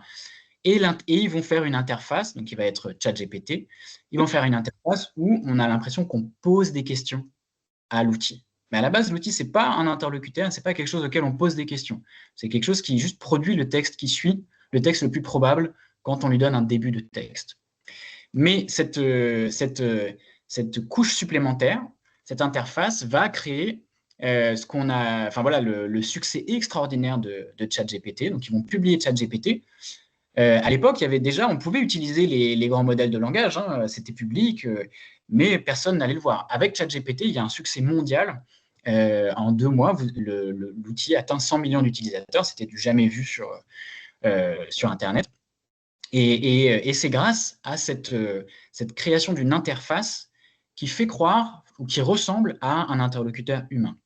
S1: Et ils vont faire une interface, donc qui va être ChatGPT. Ils vont faire une interface où on a l'impression qu'on pose des questions à l'outil. Mais à la base, l'outil, ce n'est pas un interlocuteur, ce n'est pas quelque chose auquel on pose des questions. C'est quelque chose qui juste produit le texte qui suit, le texte le plus probable quand on lui donne un début de texte. Mais cette couche supplémentaire, cette interface va créer ce qu'on a, enfin voilà, le succès extraordinaire de ChatGPT. Donc, ils vont publier ChatGPT. À l'époque, il y avait déjà, on pouvait utiliser les grands modèles de langage, hein, c'était public, mais personne n'allait le voir. Avec ChatGPT, il y a un succès mondial. En 2 mois, l'outil atteint 100 millions d'utilisateurs. C'était du jamais vu sur Internet. Et c'est grâce à cette création d'une interface qui fait croire ou qui ressemble à un interlocuteur humain.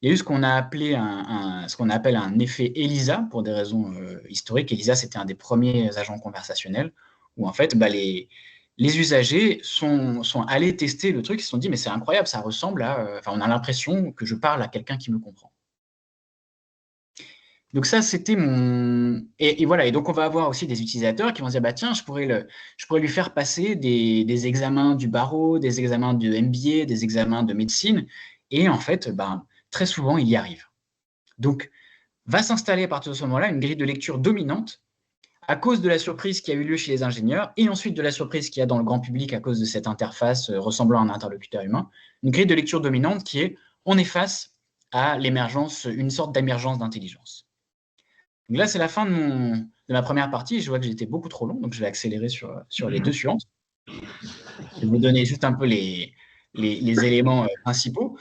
S1: Il y a eu ce qu'on appelle un effet ELISA pour des raisons historiques. ELISA, c'était un des premiers agents conversationnels où en fait, les usagers sont allés tester le truc, ils se sont dit mais c'est incroyable, ça ressemble à, on a l'impression que je parle à quelqu'un qui me comprend. Donc ça, c'était et voilà. Et donc on va avoir aussi des utilisateurs qui vont se dire tiens, je pourrais lui faire passer des examens du barreau, des examens de MBA, des examens de médecine, et en fait, très souvent, il y arrive. Donc, va s'installer à partir de ce moment-là une grille de lecture dominante à cause de la surprise qui a eu lieu chez les ingénieurs et ensuite de la surprise qu'il y a dans le grand public à cause de cette interface ressemblant à un interlocuteur humain. Une grille de lecture dominante qui est on est face à l'émergence, une sorte d'émergence d'intelligence. Donc là, c'est la fin de ma première partie. Je vois que j'étais beaucoup trop long, donc je vais accélérer sur les deux suivantes. Je vais vous donner juste un peu les éléments principaux.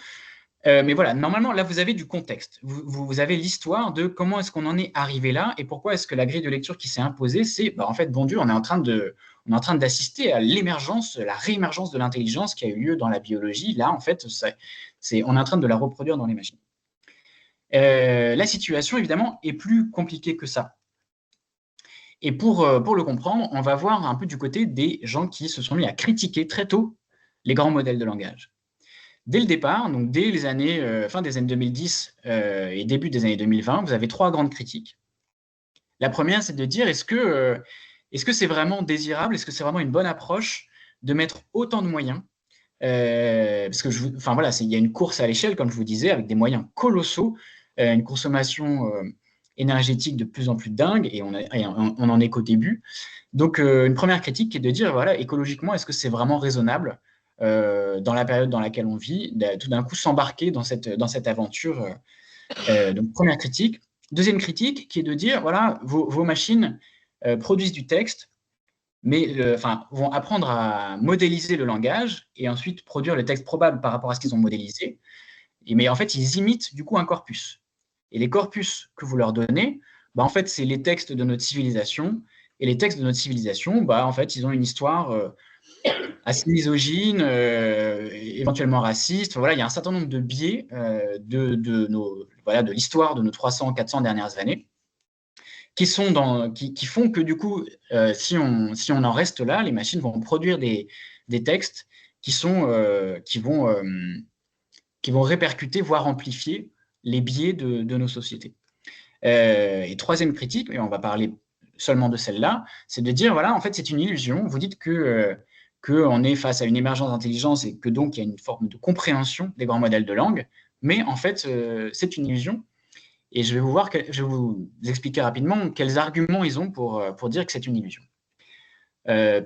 S1: Mais voilà, normalement, là, vous avez du contexte. Vous avez l'histoire de comment est-ce qu'on en est arrivé là et pourquoi est-ce que la grille de lecture qui s'est imposée, c'est, en fait, bon Dieu, on est en train d'assister à l'émergence, la réémergence de l'intelligence qui a eu lieu dans la biologie. Là, en fait, on est en train de la reproduire dans les machines. La situation, évidemment, est plus compliquée que ça. Et pour le comprendre, on va voir un peu du côté des gens qui se sont mis à critiquer très tôt les grands modèles de langage. Dès le départ, donc dès les années, fin des années 2010 et début des années 2020, vous avez trois grandes critiques. La première, c'est de dire est-ce que c'est vraiment désirable, est-ce que c'est vraiment une bonne approche de mettre autant de moyens parce que voilà, il y a une course à l'échelle, comme je vous disais, avec des moyens colossaux, une consommation énergétique de plus en plus dingue, et on en est qu'au début. Donc, une première critique qui est de dire, voilà, écologiquement, est-ce que c'est vraiment raisonnable dans la période dans laquelle on vit, tout d'un coup s'embarquer dans cette aventure. Donc, première critique. Deuxième critique qui est de dire, voilà, vos machines produisent du texte, mais vont apprendre à modéliser le langage et ensuite produire le texte probable par rapport à ce qu'ils ont modélisé. Mais en fait, ils imitent du coup un corpus. Et les corpus que vous leur donnez, en fait, c'est les textes de notre civilisation. Et les textes de notre civilisation, en fait, ils ont une histoire assez misogyne, éventuellement raciste. Voilà, il y a un certain nombre de biais de l'histoire de nos 300, 400 dernières années qui font que du coup, si on en reste là, les machines vont produire des textes qui vont répercuter, voire amplifier les biais de nos sociétés. Et troisième critique, et on va parler seulement de celle-là, c'est de dire, voilà, en fait, c'est une illusion. Vous dites qu'on est face à une émergence d'intelligence et que donc il y a une forme de compréhension des grands modèles de langue, mais en fait, c'est une illusion. Et je vais vous expliquer rapidement quels arguments ils ont pour dire que c'est une illusion.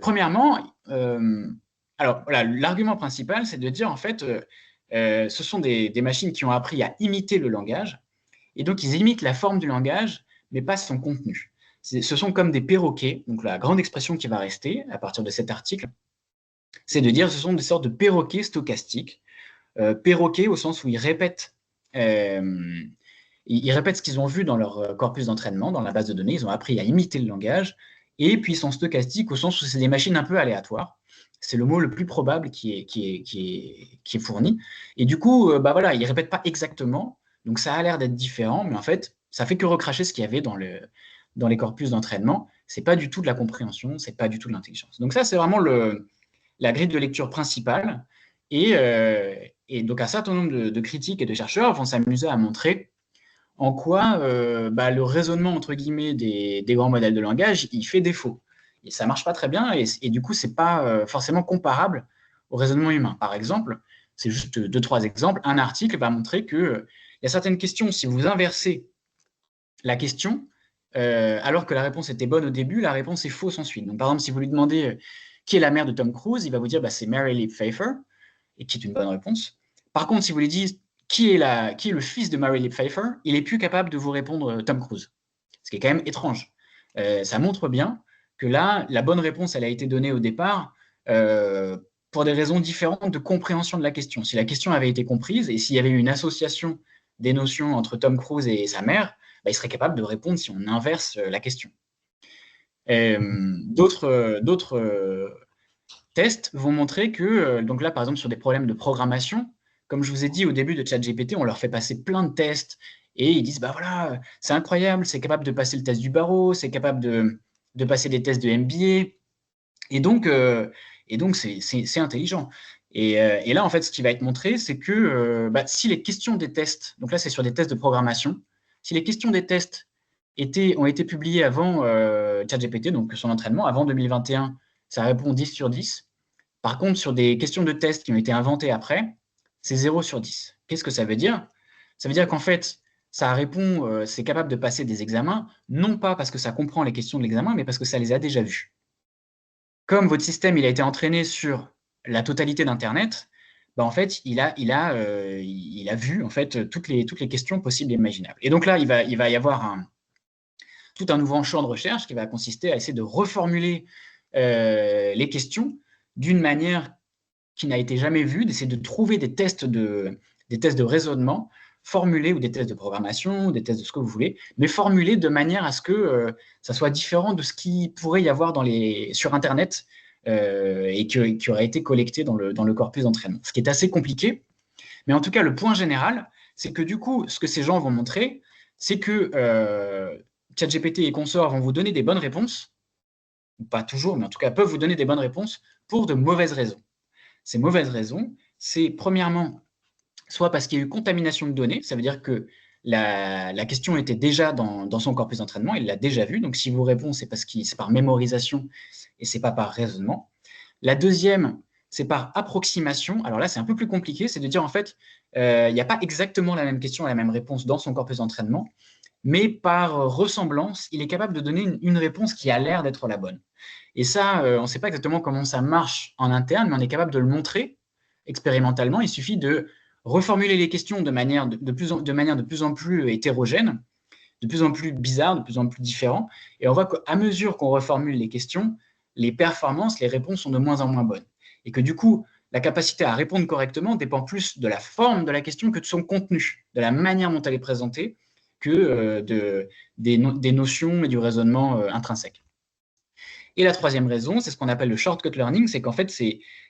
S1: Premièrement, alors voilà, l'argument principal, c'est de dire en fait, ce sont des machines qui ont appris à imiter le langage, et donc ils imitent la forme du langage, mais pas son contenu. Ce sont comme des perroquets, donc la grande expression qui va rester à partir de cet article, c'est de dire que ce sont des sortes de perroquets stochastiques, perroquets au sens où ils répètent ce qu'ils ont vu dans leur corpus d'entraînement, dans la base de données. Ils ont appris à imiter le langage. Et puis, ils sont stochastiques au sens où c'est des machines un peu aléatoires. C'est le mot le plus probable qui est fourni. Et du coup, voilà, ils ne répètent pas exactement. Donc, ça a l'air d'être différent. Mais en fait, ça fait que recracher ce qu'il y avait dans les corpus d'entraînement. Ce n'est pas du tout de la compréhension. Ce n'est pas du tout de l'intelligence. Donc, ça, c'est vraiment la grille de lecture principale. Et donc, un certain nombre de critiques et de chercheurs vont s'amuser à montrer en quoi le raisonnement, entre guillemets, des grands modèles de langage, il fait défaut. Et ça ne marche pas très bien, et du coup, ce n'est pas forcément comparable au raisonnement humain. Par exemple, c'est juste 2-3 exemples, un article va montrer qu'il y a certaines questions, si vous inversez la question, alors que la réponse était bonne au début, la réponse est fausse ensuite. Donc, par exemple, si vous lui demandez qui est la mère de Tom Cruise, il va vous dire c'est Mary Lee Pfeiffer, et qui est une bonne réponse. Par contre, si vous lui dites qui est le fils de Mary Lee Pfeiffer, il est plus capable de vous répondre Tom Cruise. Ce qui est quand même étrange. Ça montre bien que là, la bonne réponse, elle a été donnée au départ pour des raisons différentes de compréhension de la question. Si la question avait été comprise et s'il y avait eu une association des notions entre Tom Cruise et sa mère, il serait capable de répondre si on inverse la question. D'autres tests vont montrer que, donc là, par exemple, sur des problèmes de programmation, comme je vous ai dit au début de ChatGPT, on leur fait passer plein de tests et ils disent, voilà, c'est incroyable, c'est capable de passer le test du barreau, c'est capable de passer des tests de MBA. Et donc, c'est intelligent. Et là, en fait, ce qui va être montré, c'est que si les questions des tests, donc là, c'est sur des tests de programmation, si les questions des tests ont été publiées avant ChatGPT, donc son entraînement, avant 2021, ça répond 10 sur 10. Par contre, sur des questions de tests qui ont été inventées après, c'est 0 sur 10. Qu'est-ce que ça veut dire? Ça veut dire qu'en fait, ça répond, c'est capable de passer des examens, non pas parce que ça comprend les questions de l'examen, mais parce que ça les a déjà vues. Comme votre système il a été entraîné sur la totalité d'Internet, en fait, il a vu en fait, toutes les questions possibles et imaginables. Et donc là, il va y avoir tout un nouveau champ de recherche qui va consister à essayer de reformuler les questions d'une manière qui n'a été jamais vue, d'essayer de trouver des tests de raisonnement formulés, ou des tests de programmation, ou des tests de ce que vous voulez, mais formulés de manière à ce que ça soit différent de ce qu'il pourrait y avoir sur Internet et qui aurait été collecté dans le corpus d'entraînement. Ce qui est assez compliqué, mais en tout cas, le point général, c'est que du coup, ce que ces gens vont montrer, c'est que ChatGPT et consorts vont vous donner des bonnes réponses, pas toujours, mais en tout cas peuvent vous donner des bonnes réponses pour de mauvaises raisons. Ces mauvaises raisons, c'est premièrement, soit parce qu'il y a eu contamination de données, ça veut dire que la question était déjà dans son corpus d'entraînement, il l'a déjà vue, donc si vous répondez, c'est parce que c'est par mémorisation et c'est pas par raisonnement. La deuxième, c'est par approximation. Alors là, c'est un peu plus compliqué, c'est de dire en fait, il n'y a pas exactement la même question et la même réponse dans son corpus d'entraînement, mais par ressemblance, il est capable de donner une réponse qui a l'air d'être la bonne. Et ça, on ne sait pas exactement comment ça marche en interne, mais on est capable de le montrer expérimentalement. Il suffit de reformuler les questions de manière de plus en plus hétérogène, de plus en plus bizarre, de plus en plus différent. Et on voit qu'à mesure qu'on reformule les questions, les performances, les réponses sont de moins en moins bonnes. Et que du coup, la capacité à répondre correctement dépend plus de la forme de la question que de son contenu, de la manière dont elle est présentée, que des notions et du raisonnement intrinsèque. Et la troisième raison, c'est ce qu'on appelle le shortcut learning, c'est qu'en fait,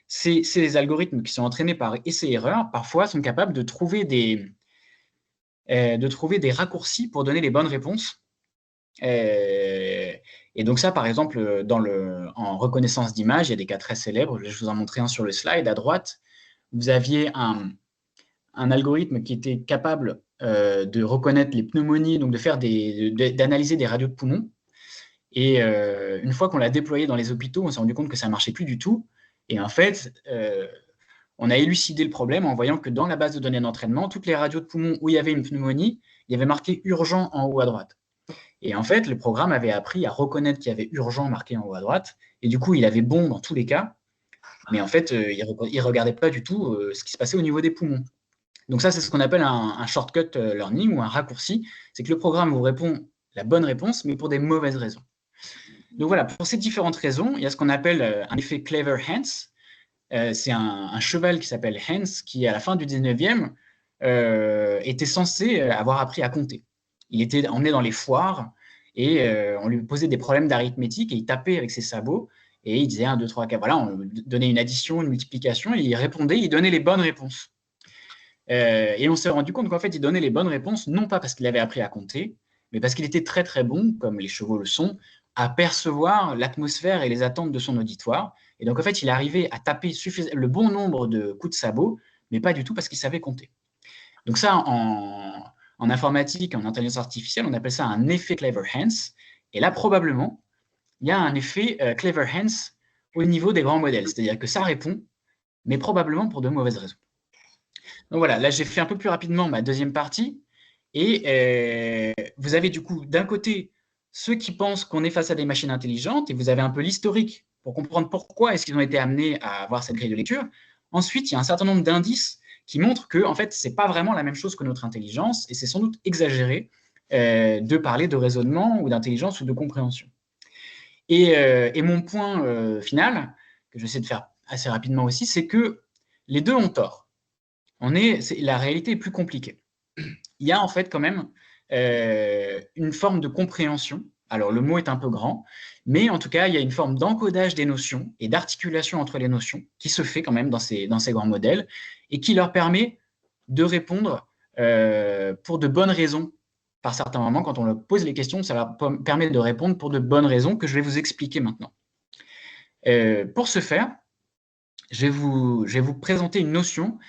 S1: ces algorithmes qui sont entraînés par essai-erreur, parfois sont capables de trouver des raccourcis pour donner les bonnes réponses. Et donc ça, par exemple, en reconnaissance d'image, il y a des cas très célèbres. Je vais vous en montrer un sur le slide. À droite, vous aviez un algorithme qui était capable de reconnaître les pneumonies, donc d'analyser des radios de poumons. Et une fois qu'on l'a déployé dans les hôpitaux, on s'est rendu compte que ça ne marchait plus du tout. Et en fait, on a élucidé le problème en voyant que dans la base de données d'entraînement, toutes les radios de poumons où il y avait une pneumonie, il y avait marqué urgent en haut à droite. Et en fait, le programme avait appris à reconnaître qu'il y avait urgent marqué en haut à droite. Et du coup, il avait bon dans tous les cas. Mais en fait, il ne regardait pas du tout ce qui se passait au niveau des poumons. Donc ça, c'est ce qu'on appelle un shortcut learning ou un raccourci. C'est que le programme vous répond la bonne réponse, mais pour des mauvaises raisons. Donc voilà, pour ces différentes raisons, il y a ce qu'on appelle un effet Clever Hans. C'est un cheval qui s'appelle Hans, qui à la fin du 19e était censé avoir appris à compter. Il était emmené dans les foires et on lui posait des problèmes d'arithmétique et il tapait avec ses sabots et il disait 1, 2, 3, 4. Voilà, on lui donnait une addition, une multiplication et il répondait, il donnait les bonnes réponses. Et on s'est rendu compte qu'en fait, il donnait les bonnes réponses, non pas parce qu'il avait appris à compter, mais parce qu'il était très très bon, comme les chevaux le sont, à percevoir l'atmosphère et les attentes de son auditoire. Et donc, en fait, il arrivait à taper le bon nombre de coups de sabot, mais pas du tout parce qu'il savait compter. Donc ça, en informatique, en intelligence artificielle, on appelle ça un effet Clever Hans. Et là, probablement, il y a un effet Clever Hans au niveau des grands modèles. C'est-à-dire que ça répond, mais probablement pour de mauvaises raisons. Donc voilà, là, j'ai fait un peu plus rapidement ma deuxième partie. Et vous avez du coup, d'un côté, ceux qui pensent qu'on est face à des machines intelligentes, et vous avez un peu l'historique pour comprendre pourquoi est-ce qu'ils ont été amenés à avoir cette grille de lecture. Ensuite, il y a un certain nombre d'indices qui montrent que, en fait, ce n'est pas vraiment la même chose que notre intelligence, et c'est sans doute exagéré de parler de raisonnement ou d'intelligence ou de compréhension. Et mon point final, que je vais essayer de faire assez rapidement aussi, c'est que les deux ont tort. La réalité est plus compliquée. Il y a en fait quand même une forme de compréhension. Alors le mot est un peu grand, mais en tout cas, il y a une forme d'encodage des notions et d'articulation entre les notions qui se fait quand même dans ces grands modèles et qui leur permet de répondre pour de bonnes raisons. Par certains moments, quand on leur pose les questions, ça leur permet de répondre pour de bonnes raisons que je vais vous expliquer maintenant. Pour ce faire, je vais vous présenter une notion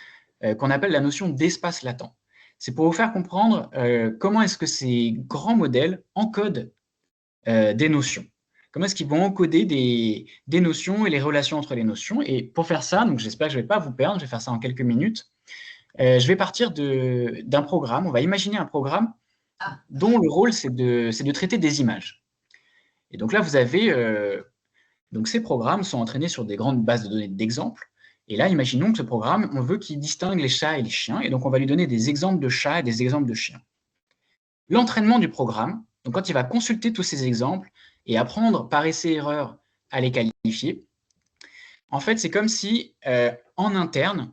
S1: qu'on appelle la notion d'espace latent. C'est pour vous faire comprendre comment est-ce que ces grands modèles encodent des notions. Comment est-ce qu'ils vont encoder des notions et les relations entre les notions. Et pour faire ça, donc j'espère que je ne vais pas vous perdre, je vais faire ça en quelques minutes. Je vais partir d'un programme. On va imaginer un programme dont le rôle, c'est de traiter des images. Et donc là, vous avez... donc ces programmes sont entraînés sur des grandes bases de données d'exemples. Et là, imaginons que ce programme, on veut qu'il distingue les chats et les chiens, et donc on va lui donner des exemples de chats et des exemples de chiens. L'entraînement du programme, donc quand il va consulter tous ces exemples et apprendre par essai-erreur à les qualifier, en fait, c'est comme si, en interne,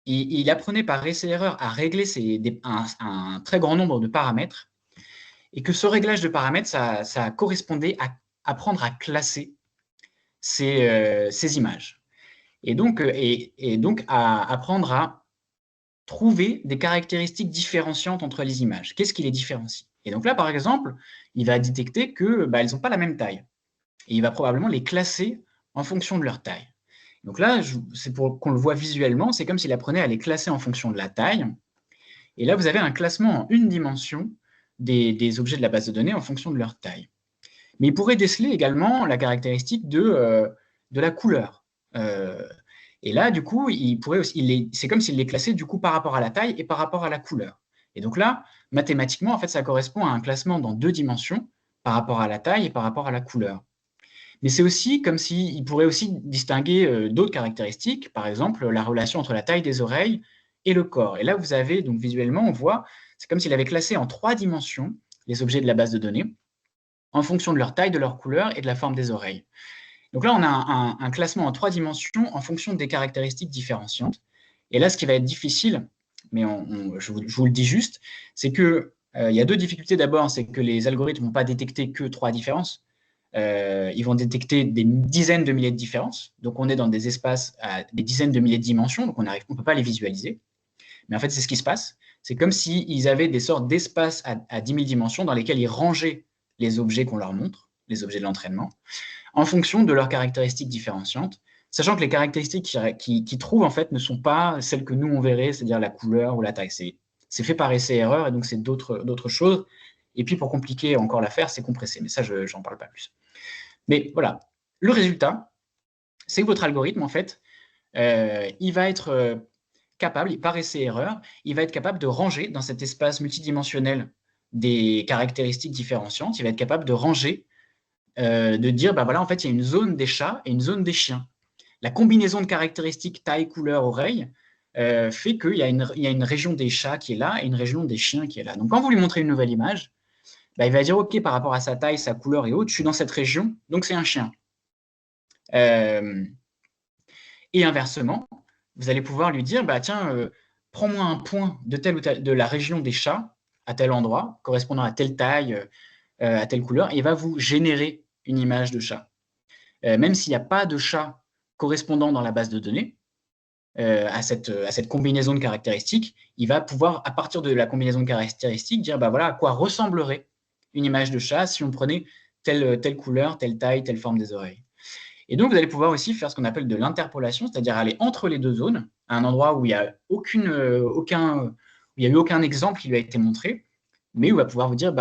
S1: il apprenait par essai-erreur à régler un très grand nombre de paramètres, et que ce réglage de paramètres, ça correspondait à apprendre à classer ces images. Et donc à apprendre à trouver des caractéristiques différenciantes entre les images. Qu'est-ce qui les différencie? Et donc là, par exemple, il va détecter que elles n'ont pas la même taille. Et il va probablement les classer en fonction de leur taille. Donc là, c'est pour qu'on le voit visuellement, c'est comme s'il apprenait à les classer en fonction de la taille. Et là, vous avez un classement en une dimension des objets de la base de données en fonction de leur taille. Mais il pourrait déceler également la caractéristique de la couleur. Et là, du coup, c'est comme s'il les classait du coup par rapport à la taille et par rapport à la couleur. Et donc là, mathématiquement, en fait, ça correspond à un classement dans deux dimensions par rapport à la taille et par rapport à la couleur. Mais c'est aussi comme s'il pourrait aussi distinguer d'autres caractéristiques, par exemple la relation entre la taille des oreilles et le corps. Et là, vous avez, donc visuellement, on voit, c'est comme s'il avait classé en 3 dimensions les objets de la base de données en fonction de leur taille, de leur couleur et de la forme des oreilles. Donc là, on a un classement en 3 dimensions en fonction des caractéristiques différenciantes. Et là, ce qui va être difficile, mais je vous le dis juste, c'est qu'il y a 2 difficultés. D'abord, c'est que les algorithmes ne vont pas détecter que 3 différences. Ils vont détecter des dizaines de milliers de différences. Donc, on est dans des espaces à des dizaines de milliers de dimensions, donc on ne peut pas les visualiser. Mais en fait, c'est ce qui se passe. C'est comme s'ils avaient des sortes d'espaces à 10 000 dimensions dans lesquels ils rangeaient les objets qu'on leur montre, les objets de l'entraînement, en fonction de leurs caractéristiques différenciantes, sachant que les caractéristiques qu'ils trouvent, en fait, ne sont pas celles que nous, on verrait, c'est-à-dire la couleur ou la taille. C'est fait par essai-erreur, et donc c'est d'autres choses. Et puis, pour compliquer encore l'affaire, c'est compressé. Mais ça, je n'en parle pas plus. Mais voilà, le résultat, c'est que votre algorithme, en fait, il va être capable, par essai-erreur, il va être capable de ranger dans cet espace multidimensionnel des caractéristiques différenciantes, il va être capable de ranger, de dire, voilà, en fait, il y a une zone des chats et une zone des chiens. La combinaison de caractéristiques taille, couleur, oreille fait qu'il y a une région des chats qui est là et une région des chiens qui est là. Donc, quand vous lui montrez une nouvelle image, il va dire, OK, par rapport à sa taille, sa couleur et autres, je suis dans cette région, donc c'est un chien. Et inversement, vous allez pouvoir lui dire, tiens, prends-moi un point de la région des chats à tel endroit, correspondant à telle taille, à telle couleur, et il va vous générer une image de chat. Même s'il n'y a pas de chat correspondant dans la base de données à cette combinaison de caractéristiques, il va pouvoir, à partir de la combinaison de caractéristiques, dire voilà à quoi ressemblerait une image de chat si on prenait telle couleur, telle taille, telle forme des oreilles. Et donc, vous allez pouvoir aussi faire ce qu'on appelle de l'interpolation, c'est-à-dire aller entre les deux zones, à un endroit où il n'y a eu aucun exemple qui lui a été montré, mais où il va pouvoir vous dire,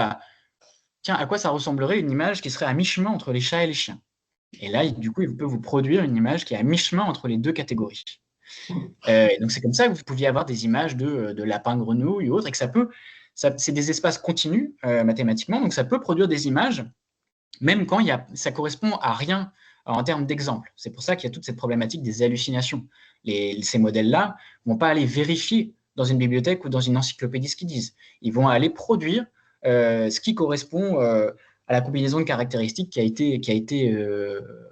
S1: tiens, à quoi ça ressemblerait une image qui serait à mi-chemin entre les chats et les chiens. Et là, du coup, il peut vous produire une image qui est à mi-chemin entre les deux catégories. Donc, c'est comme ça que vous pouviez avoir des images de lapins, grenouilles ou autres, et que c'est des espaces continus mathématiquement, donc ça peut produire des images, même quand ça correspond à rien en termes d'exemple. C'est pour ça qu'il y a toute cette problématique des hallucinations. Ces modèles-là ne vont pas aller vérifier dans une bibliothèque ou dans une encyclopédie ce qu'ils disent. Ils vont aller produire ce qui correspond à la combinaison de caractéristiques qui a été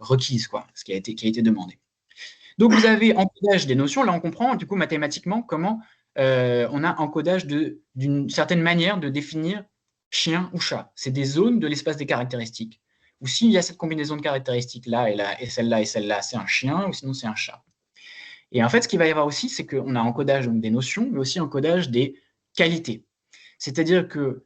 S1: requise, ce qui a été demandé. Donc, vous avez encodage des notions. Là, on comprend du coup mathématiquement comment on a encodage d'une certaine manière de définir chien ou chat. C'est des zones de l'espace des caractéristiques. Ou s'il y a cette combinaison de caractéristiques-là et celle-là, c'est un chien, ou sinon c'est un chat. Et en fait, ce qu'il va y avoir aussi, c'est qu'on a encodage donc, des notions, mais aussi encodage des qualités. C'est-à-dire que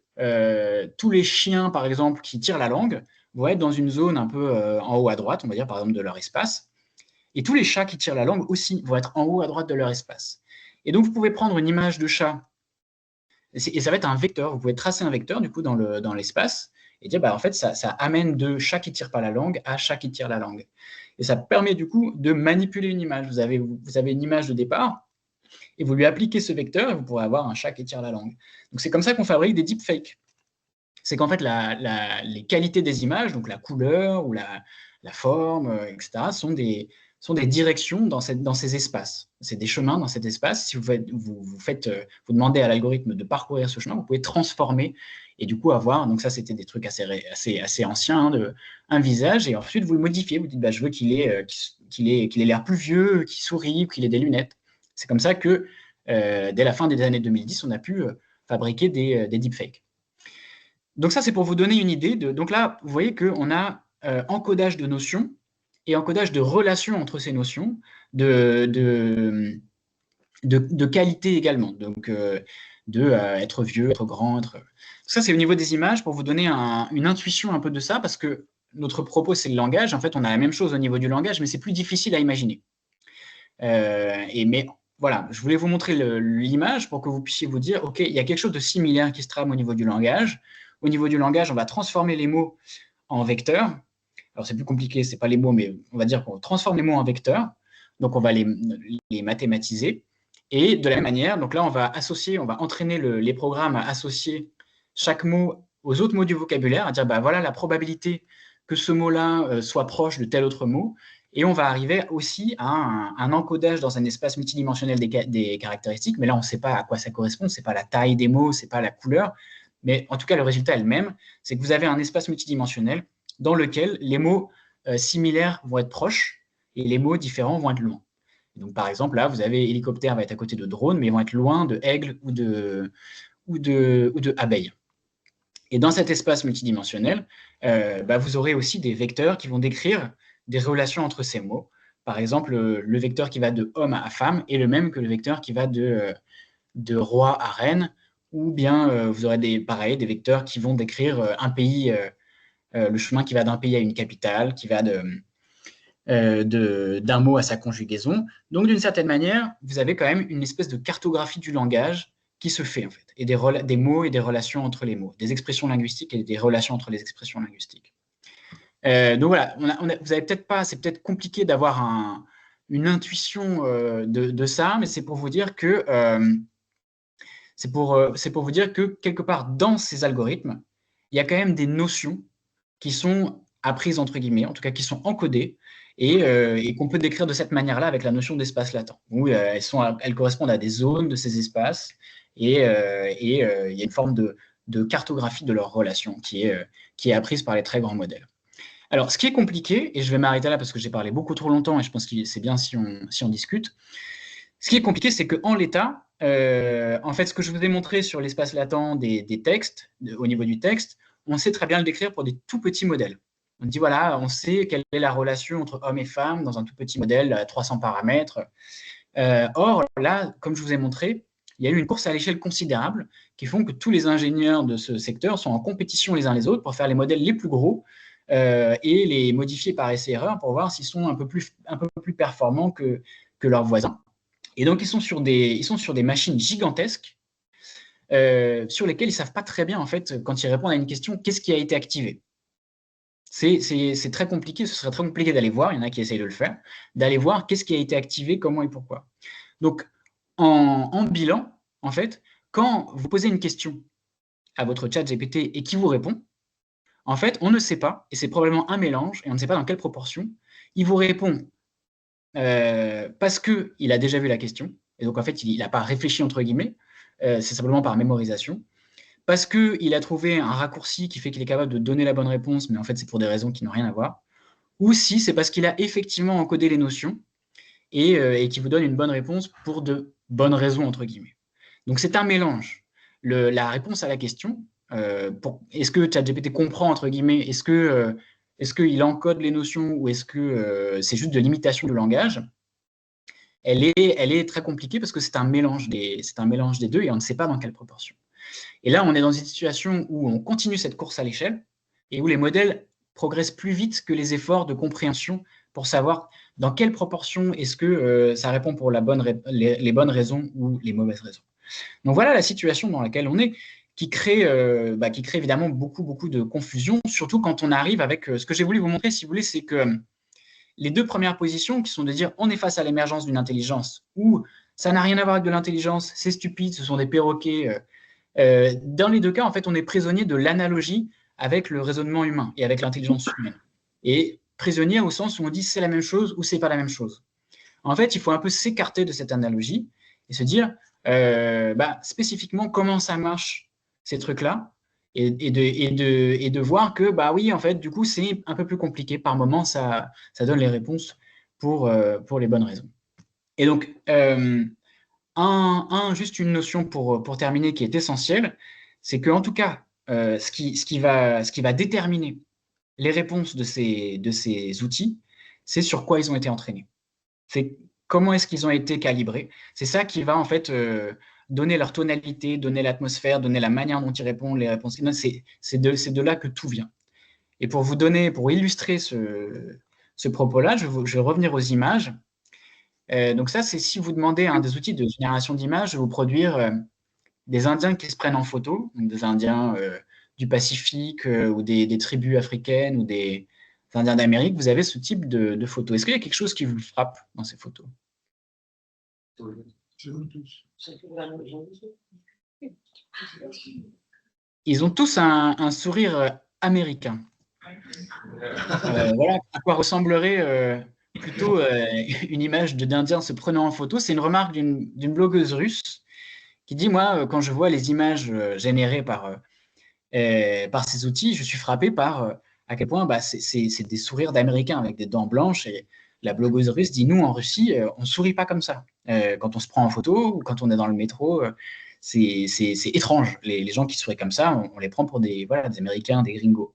S1: tous les chiens, par exemple, qui tirent la langue, vont être dans une zone un peu en haut à droite, on va dire par exemple de leur espace. Et tous les chats qui tirent la langue aussi vont être en haut à droite de leur espace. Et donc, vous pouvez prendre une image de chat, et ça va être un vecteur. Vous pouvez tracer un vecteur du coup dans l'espace, et dire, en fait, ça amène de chat qui ne tire pas la langue à chat qui tire la langue. Et ça permet du coup de manipuler une image. Vous avez une image de départ, et vous lui appliquez ce vecteur, et vous pourrez avoir un chat qui tire la langue. Donc c'est comme ça qu'on fabrique des deepfakes. C'est qu'en fait, les qualités des images, donc la couleur ou la forme, etc., sont sont des directions dans ces espaces. C'est des chemins dans cet espace. Si vous demandez à l'algorithme de parcourir ce chemin, vous pouvez transformer et du coup avoir, donc ça c'était des trucs assez anciens, hein, un visage, et ensuite vous le modifiez, vous dites bah, je veux qu'il ait l'air plus vieux, qu'il sourie, qu'il ait des lunettes. C'est comme ça que dès la fin des années 2010, on a pu fabriquer des deepfakes. Donc ça c'est pour vous donner une idée. Donc là, vous voyez qu'on a encodage de notions et encodage de relations entre ces notions, de qualité également, donc être vieux, être grand, Ça, c'est au niveau des images, pour vous donner une intuition un peu de ça, parce que notre propos, c'est le langage. En fait, on a la même chose au niveau du langage, mais c'est plus difficile à imaginer. Mais voilà, je voulais vous montrer l'image pour que vous puissiez vous dire, OK, il y a quelque chose de similaire qui se trame au niveau du langage. Au niveau du langage, on va transformer les mots en vecteurs. Alors, c'est plus compliqué, ce n'est pas les mots, mais on va dire qu'on transforme les mots en vecteurs. Donc, on va les mathématiser. Et de la même manière, donc là, on va entraîner les programmes à associer chaque mot aux autres mots du vocabulaire, à dire, bah, voilà la probabilité que ce mot-là soit proche de tel autre mot. Et on va arriver aussi à un encodage dans un espace multidimensionnel des caractéristiques. Mais là, on ne sait pas à quoi ça correspond, ce n'est pas la taille des mots, ce n'est pas la couleur. Mais en tout cas, le résultat est le même. C'est que vous avez un espace multidimensionnel dans lequel les mots similaires vont être proches et les mots différents vont être loin. Donc, par exemple, là, vous avez hélicoptère va être à côté de drone, mais ils vont être loin de aigle ou de abeille. Et dans cet espace multidimensionnel, vous aurez aussi des vecteurs qui vont décrire des relations entre ces mots. Par exemple, le vecteur qui va de homme à femme est le même que le vecteur qui va de roi à reine, ou bien vous aurez des vecteurs qui vont décrire un pays, le chemin qui va d'un pays à une capitale, qui va d'un mot à sa conjugaison. Donc, d'une certaine manière, vous avez quand même une espèce de cartographie du langage qui se fait, en fait, et des mots et des relations entre les mots, des expressions linguistiques et des relations entre les expressions linguistiques. Donc voilà, vous avez peut-être pas, c'est peut-être compliqué d'avoir une intuition de ça, mais c'est pour vous dire que c'est pour vous dire que quelque part dans ces algorithmes, il y a quand même des notions qui sont apprises entre guillemets, en tout cas qui sont encodées et qu'on peut décrire de cette manière-là avec la notion d'espace latent, où elles correspondent à des zones de ces espaces et il y a une forme de cartographie de leurs relations qui est apprise par les très grands modèles. Alors, ce qui est compliqué, et je vais m'arrêter là parce que j'ai parlé beaucoup trop longtemps et je pense que c'est bien si on discute. Ce qui est compliqué, c'est qu'en l'état, en fait, ce que je vous ai montré sur l'espace latent des textes, au niveau du texte, on sait très bien le décrire pour des tout petits modèles. On dit, voilà, on sait quelle est la relation entre hommes et femmes dans un tout petit modèle à 300 paramètres. Or, là, comme je vous ai montré, il y a eu une course à l'échelle considérable qui font que tous les ingénieurs de ce secteur sont en compétition les uns les autres pour faire les modèles les plus gros et les modifier par essai-erreur pour voir s'ils sont un peu plus performants que leurs voisins. Et donc, ils sont sur des machines gigantesques sur lesquelles ils ne savent pas très bien, en fait, quand ils répondent à une question, qu'est-ce qui a été activé. C'est très compliqué, ce serait très compliqué d'aller voir, il y en a qui essayent de le faire, d'aller voir qu'est-ce qui a été activé, comment et pourquoi. Donc, en bilan, en fait, quand vous posez une question à votre chat GPT et qui vous répond, en fait, on ne sait pas, et c'est probablement un mélange, et on ne sait pas dans quelle proportion, il vous répond parce qu'il a déjà vu la question, et donc en fait, il n'a pas réfléchi, entre guillemets, c'est simplement par mémorisation, parce qu'il a trouvé un raccourci qui fait qu'il est capable de donner la bonne réponse, mais en fait, c'est pour des raisons qui n'ont rien à voir, ou si c'est parce qu'il a effectivement encodé les notions et qui vous donne une bonne réponse pour de bonnes raisons, entre guillemets. Donc, c'est un mélange. La réponse à la question, est-ce que ChatGPT comprend, entre guillemets, est-ce qu'il encode les notions ou est-ce que c'est juste de l'imitation du langage? Elle est très compliquée parce que c'est un mélange des deux et on ne sait pas dans quelle proportion. Et là, on est dans une situation où on continue cette course à l'échelle et où les modèles progressent plus vite que les efforts de compréhension pour savoir dans quelle proportion est-ce que ça répond pour les bonnes raisons ou les mauvaises raisons. Donc voilà la situation dans laquelle on est, qui crée évidemment beaucoup de confusion, surtout quand on arrive avec ce que j'ai voulu vous montrer, si vous voulez, c'est que les deux premières positions qui sont de dire on est face à l'émergence d'une intelligence ou ça n'a rien à voir avec de l'intelligence, c'est stupide, ce sont des perroquets. Dans les deux cas, en fait, on est prisonnier de l'analogie avec le raisonnement humain et avec l'intelligence humaine. Et prisonnière au sens où on dit c'est la même chose ou c'est pas la même chose. En fait, il faut un peu s'écarter de cette analogie et se dire spécifiquement comment ça marche ces trucs-là et de voir que bah oui, en fait, du coup, c'est un peu plus compliqué. Par moment, ça donne les réponses pour les bonnes raisons. Et donc, juste une notion pour terminer qui est essentielle, c'est qu'en tout cas, ce qui va déterminer les réponses de ces outils, c'est sur quoi ils ont été entraînés. C'est comment est-ce qu'ils ont été calibrés. C'est ça qui va en fait donner leur tonalité, donner l'atmosphère, donner la manière dont ils répondent, les réponses. C'est de là que tout vient. Et pour illustrer ce propos-là, je vais revenir aux images. Donc ça, c'est si vous demandez à un des outils de génération d'images de vous produire des Indiens qui se prennent en photo, donc des Indiens du Pacifique ou des tribus africaines ou des Indiens d'Amérique, vous avez ce type de photos. Est-ce qu'il y a quelque chose qui vous frappe dans ces photos? Ils ont tous un sourire américain. Voilà à quoi ressemblerait plutôt une image d'Indiens se prenant en photo. C'est une remarque d'une blogueuse russe qui dit, moi, quand je vois les images générées par ces outils, je suis frappé par à quel point c'est des sourires d'Américains avec des dents blanches. Et la blogueuse russe dit, nous, en Russie, on ne sourit pas comme ça. Quand on se prend en photo ou quand on est dans le métro, c'est étrange. Les gens qui sourient comme ça, on les prend pour des Américains, des gringos.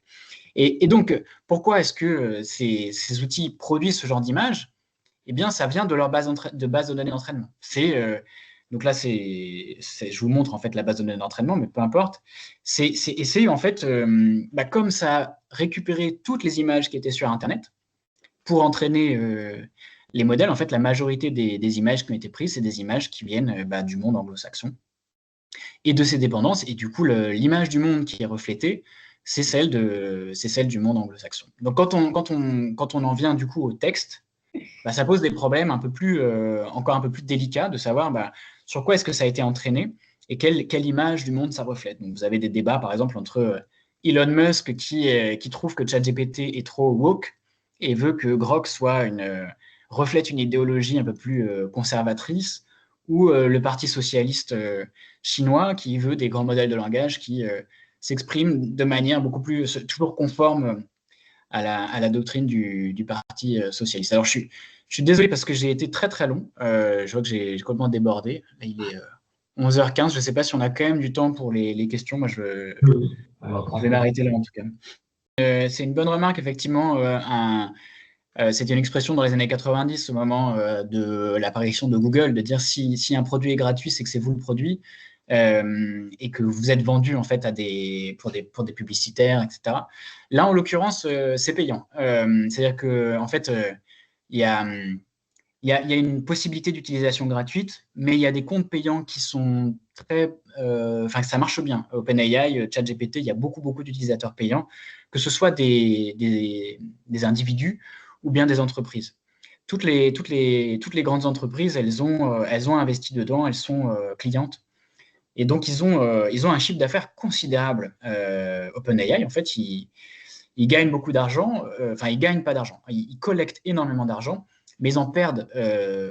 S1: Et donc, pourquoi est-ce que ces outils produisent ce genre d'image? Eh bien, ça vient de leur base de données d'entraînement. Donc là, je vous montre en fait la base de données d'entraînement, mais peu importe. C'est en fait, comme ça a récupéré toutes les images qui étaient sur Internet pour entraîner les modèles. En fait, la majorité des images qui ont été prises, c'est des images qui viennent du monde anglo-saxon et de ses dépendances. Et du coup, l'image du monde qui est reflétée, c'est celle du monde anglo-saxon. Donc, quand on en vient du coup au texte, ça pose des problèmes encore un peu plus délicats de savoir sur quoi est-ce que ça a été entraîné et quelle image du monde ça reflète. Donc, vous avez des débats, par exemple, entre Elon Musk qui trouve que ChatGPT est trop woke et veut que Grok reflète une idéologie un peu plus conservatrice, ou le Parti socialiste chinois qui veut des grands modèles de langage qui s'expriment de manière beaucoup plus, toujours conforme à la doctrine du Parti socialiste. Alors, je suis désolé parce que j'ai été très très long. Je vois que j'ai complètement débordé. Là, il est 11h15. Je ne sais pas si on a quand même du temps pour les questions. Moi, je vais m'arrêter là en tout cas. C'est une bonne remarque, effectivement. C'était une expression dans les années 90, au moment de l'apparition de Google, de dire si un produit est gratuit, c'est que c'est vous le produit. Et que vous êtes vendu en fait pour des publicitaires, etc. Là, en l'occurrence, c'est payant. C'est-à-dire que en fait, il y a une possibilité d'utilisation gratuite, mais il y a des comptes payants qui sont ça marche bien. OpenAI, ChatGPT, il y a beaucoup d'utilisateurs payants, que ce soit des individus ou bien des entreprises. Toutes les grandes entreprises, elles ont investi dedans, elles sont clientes. Et donc, ils ont un chiffre d'affaires considérable. OpenAI, en fait, ils gagnent beaucoup d'argent. Ils gagnent pas d'argent. Ils collectent énormément d'argent, mais ils en perdent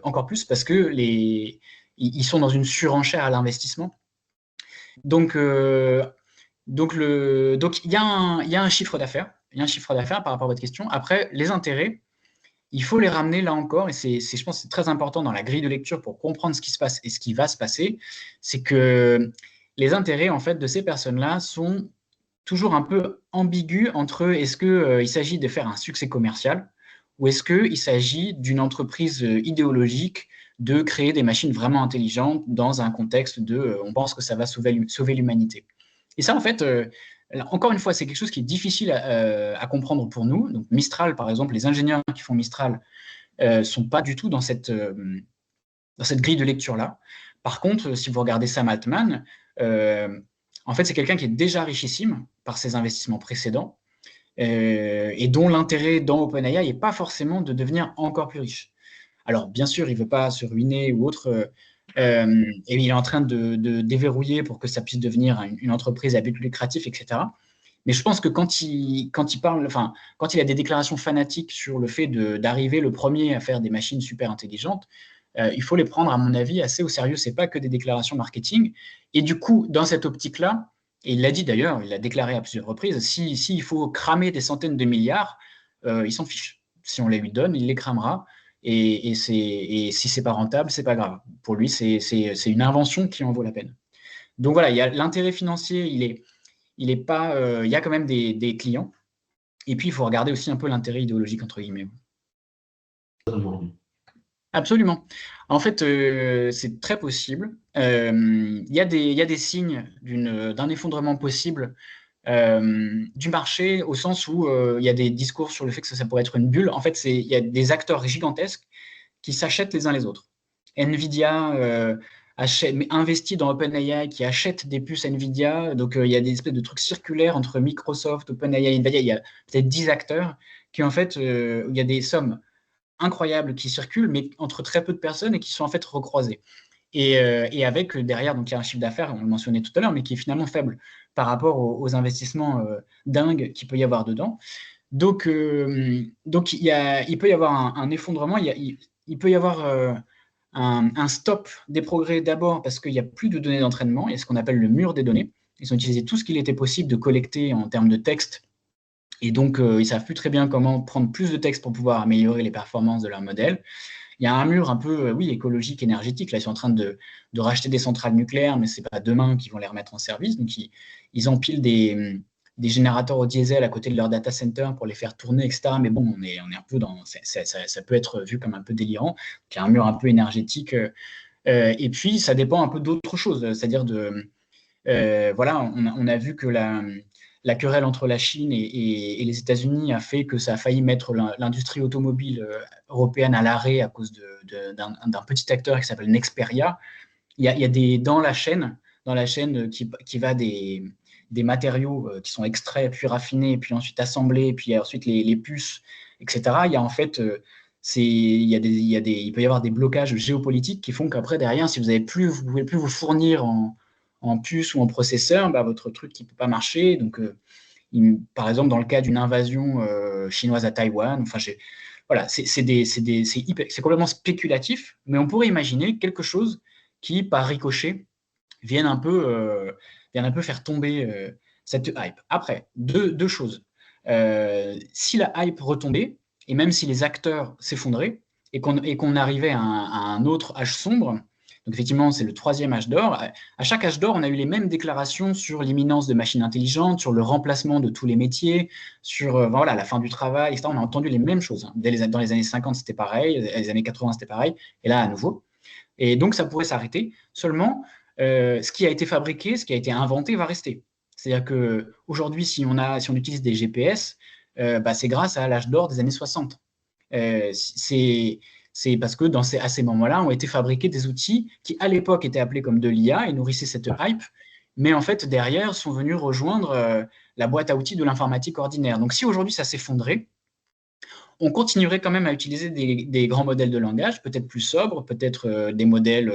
S1: encore plus parce que ils sont dans une surenchère à l'investissement. Donc, il y a un chiffre d'affaires. Il y a un chiffre d'affaires par rapport à votre question. Après, les intérêts, il faut les ramener là encore, et je pense que c'est très important dans la grille de lecture pour comprendre ce qui se passe et ce qui va se passer, c'est que les intérêts en fait de ces personnes-là sont toujours un peu ambigus entre est-ce qu'il s'agit de faire un succès commercial ou est-ce qu'il s'agit d'une entreprise idéologique de créer des machines vraiment intelligentes dans un contexte on pense que ça va sauver l'humanité. Et ça, en fait, encore une fois, c'est quelque chose qui est difficile à comprendre pour nous. Donc, Mistral, par exemple, les ingénieurs qui font Mistral ne sont pas du tout dans cette grille de lecture-là. Par contre, si vous regardez Sam Altman, en fait, c'est quelqu'un qui est déjà richissime par ses investissements précédents et dont l'intérêt dans OpenAI n'est pas forcément de devenir encore plus riche. Alors, bien sûr, il ne veut pas se ruiner ou autre, et il est en train de déverrouiller pour que ça puisse devenir une entreprise à but lucratif, etc. Mais je pense que quand il parle, enfin, quand il a des déclarations fanatiques sur le fait d'arriver le premier à faire des machines super intelligentes, il faut les prendre, à mon avis, assez au sérieux. C'est pas que des déclarations marketing. Et du coup, dans cette optique-là, et il l'a dit d'ailleurs, il l'a déclaré à plusieurs reprises, s'il faut cramer des centaines de milliards, il s'en fiche. Si on les lui donne, il les cramera. Et si c'est pas rentable, c'est pas grave. Pour lui, c'est une invention qui en vaut la peine. Donc voilà, il y a l'intérêt financier, il est pas, il y a quand même des clients. Et puis, il faut regarder aussi un peu l'intérêt idéologique, entre guillemets.
S2: Aujourd'hui.
S1: Absolument. En fait, c'est très possible. Il y a des signes d'un effondrement possible du marché, au sens où il y a des discours sur le fait que ça pourrait être une bulle. En fait, il y a des acteurs gigantesques qui s'achètent les uns les autres. Nvidia investit dans OpenAI, qui achète des puces Nvidia. Donc, il y a des espèces de trucs circulaires entre Microsoft, OpenAI et Nvidia. Il y a peut-être 10 acteurs qui, en fait, il y a des sommes incroyables qui circulent, mais entre très peu de personnes et qui sont en fait recroisées. Et avec derrière, donc il y a un chiffre d'affaires, on le mentionnait tout à l'heure, mais qui est finalement faible par rapport aux investissements dingues qu'il peut y avoir dedans. Donc il peut y avoir un effondrement, il peut y avoir un stop des progrès d'abord parce qu'il n'y a plus de données d'entraînement, il y a ce qu'on appelle le mur des données. Ils ont utilisé tout ce qu'il était possible de collecter en termes de texte, et donc ils ne savent plus très bien comment prendre plus de texte pour pouvoir améliorer les performances de leur modèle. Il y a un mur un peu, oui, écologique, énergétique. Là, ils sont en train de racheter des centrales nucléaires, mais ce n'est pas demain qu'ils vont les remettre en service. Donc, ils empilent des générateurs au diesel à côté de leur data center pour les faire tourner, etc. Mais bon, on est un peu dans. Ça peut être vu comme un peu délirant. Donc, il y a un mur un peu énergétique. Et puis, ça dépend un peu d'autres choses. C'est-à-dire voilà, on a vu que la querelle entre la Chine et les États-Unis a fait que ça a failli mettre l'industrie automobile européenne à l'arrêt à cause d'un petit acteur qui s'appelle Nexperia. Il y a dans la chaîne qui va des matériaux qui sont extraits, puis raffinés, puis ensuite assemblés, puis ensuite les puces, etc. Il y a en fait, il peut y avoir des blocages géopolitiques qui font qu'après, derrière, si vous ne pouvez plus vous fournir en puces ou en processeurs, bah, votre truc ne peut pas marcher. Donc, par exemple, dans le cas d'une invasion chinoise à Taïwan, enfin, voilà, c'est complètement spéculatif, mais on pourrait imaginer quelque chose qui, par ricochet, vienne un peu, faire tomber cette hype. Après, deux choses. Si la hype retombait, et même si les acteurs s'effondraient, et qu'on arrivait à un autre âge sombre, donc effectivement, c'est le troisième âge d'or. À chaque âge d'or, on a eu les mêmes déclarations sur l'imminence de machines intelligentes, sur le remplacement de tous les métiers, sur voilà, la fin du travail, etc. On a entendu les mêmes choses. Dans les années 50, c'était pareil, les années 80, c'était pareil, et là, à nouveau. Et donc, ça pourrait s'arrêter. Seulement, ce qui a été fabriqué, ce qui a été inventé, va rester. C'est-à-dire qu'aujourd'hui, si on utilise des GPS, bah, c'est grâce à l'âge d'or des années 60. C'est parce que à ces moments-là ont été fabriqués des outils qui, à l'époque, étaient appelés comme de l'IA et nourrissaient cette hype, mais en fait, derrière, sont venus rejoindre la boîte à outils de l'informatique ordinaire. Donc, si aujourd'hui, ça s'effondrait, on continuerait quand même à utiliser des grands modèles de langage, peut-être plus sobres, peut-être des modèles,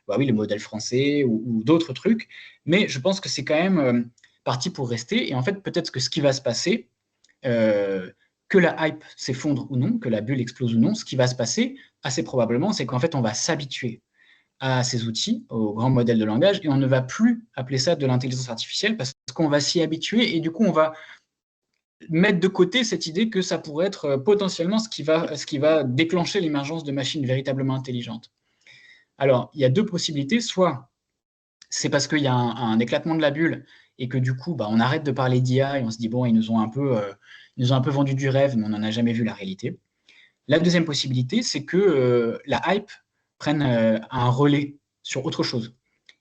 S1: bah oui, les modèles français ou d'autres trucs, mais je pense que c'est quand même parti pour rester. Et en fait, peut-être que ce qui va se passer, que la hype s'effondre ou non, que la bulle explose ou non, ce qui va se passer, assez probablement, c'est qu'en fait, on va s'habituer à ces outils, aux grands modèles de langage, et on ne va plus appeler ça de l'intelligence artificielle parce qu'on va s'y habituer et du coup, on va mettre de côté cette idée que ça pourrait être potentiellement ce qui va déclencher l'émergence de machines véritablement intelligentes. Alors, il y a deux possibilités. Soit c'est parce qu'il y a un éclatement de la bulle et que du coup, bah, on arrête de parler d'IA et on se dit, bon, ils nous ont un peu vendu du rêve, mais on n'en a jamais vu la réalité. La deuxième possibilité, c'est que la hype prenne un relais sur autre chose.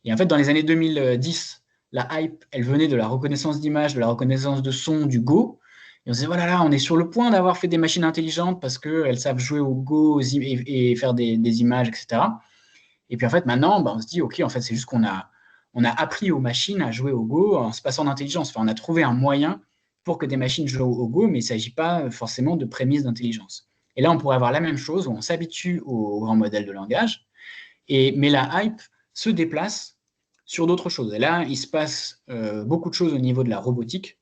S1: Et en fait, dans les années 2010, la hype, elle venait de la reconnaissance d'image, de la reconnaissance de son, du Go. Et on se disait, voilà, là, on est sur le point d'avoir fait des machines intelligentes parce qu'elles savent jouer au Go et faire des images, etc. Et puis en fait, maintenant, bah, on se dit, OK, en fait, c'est juste on a appris aux machines à jouer au Go en se passant d'intelligence. Enfin, on a trouvé un moyen pour que des machines jouent au Go, mais il ne s'agit pas forcément de prémices d'intelligence. Et là, on pourrait avoir la même chose où on s'habitue aux grands modèles de langage, mais la hype se déplace sur d'autres choses. Et là, il se passe beaucoup de choses au niveau de la robotique.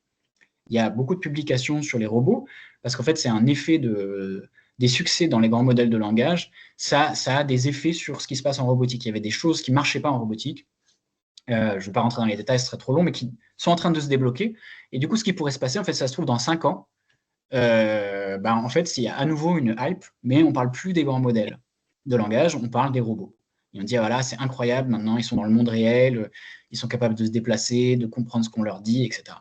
S1: Il y a beaucoup de publications sur les robots, parce qu'en fait, c'est un effet des succès dans les grands modèles de langage. Ça a des effets sur ce qui se passe en robotique. Il y avait des choses qui ne marchaient pas en robotique. Je ne vais pas rentrer dans les détails, ce serait trop long, mais qui sont en train de se débloquer. Et du coup, ce qui pourrait se passer, en fait, ça se trouve dans 5 ans, en fait, il y a à nouveau une hype, mais on ne parle plus des grands modèles de langage, on parle des robots. Et on dit, voilà, c'est incroyable, maintenant, ils sont dans le monde réel, ils sont capables de se déplacer, de comprendre ce qu'on leur dit, etc.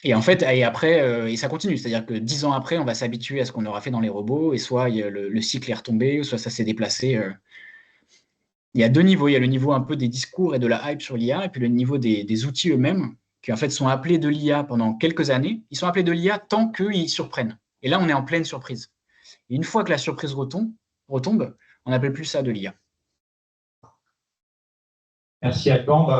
S1: Et en fait, et après, et ça continue, c'est-à-dire que 10 ans après, on va s'habituer à ce qu'on aura fait dans les robots, et soit le cycle est retombé, soit ça s'est déplacé. Il y a 2 niveaux. Il y a le niveau un peu des discours et de la hype sur l'IA, et puis le niveau des outils eux-mêmes, qui en fait sont appelés de l'IA pendant quelques années. Ils sont appelés de l'IA tant qu'ils surprennent. Et là, on est en pleine surprise. Et une fois que la surprise retombe, on n'appelle plus ça de l'IA.
S2: Merci Alban.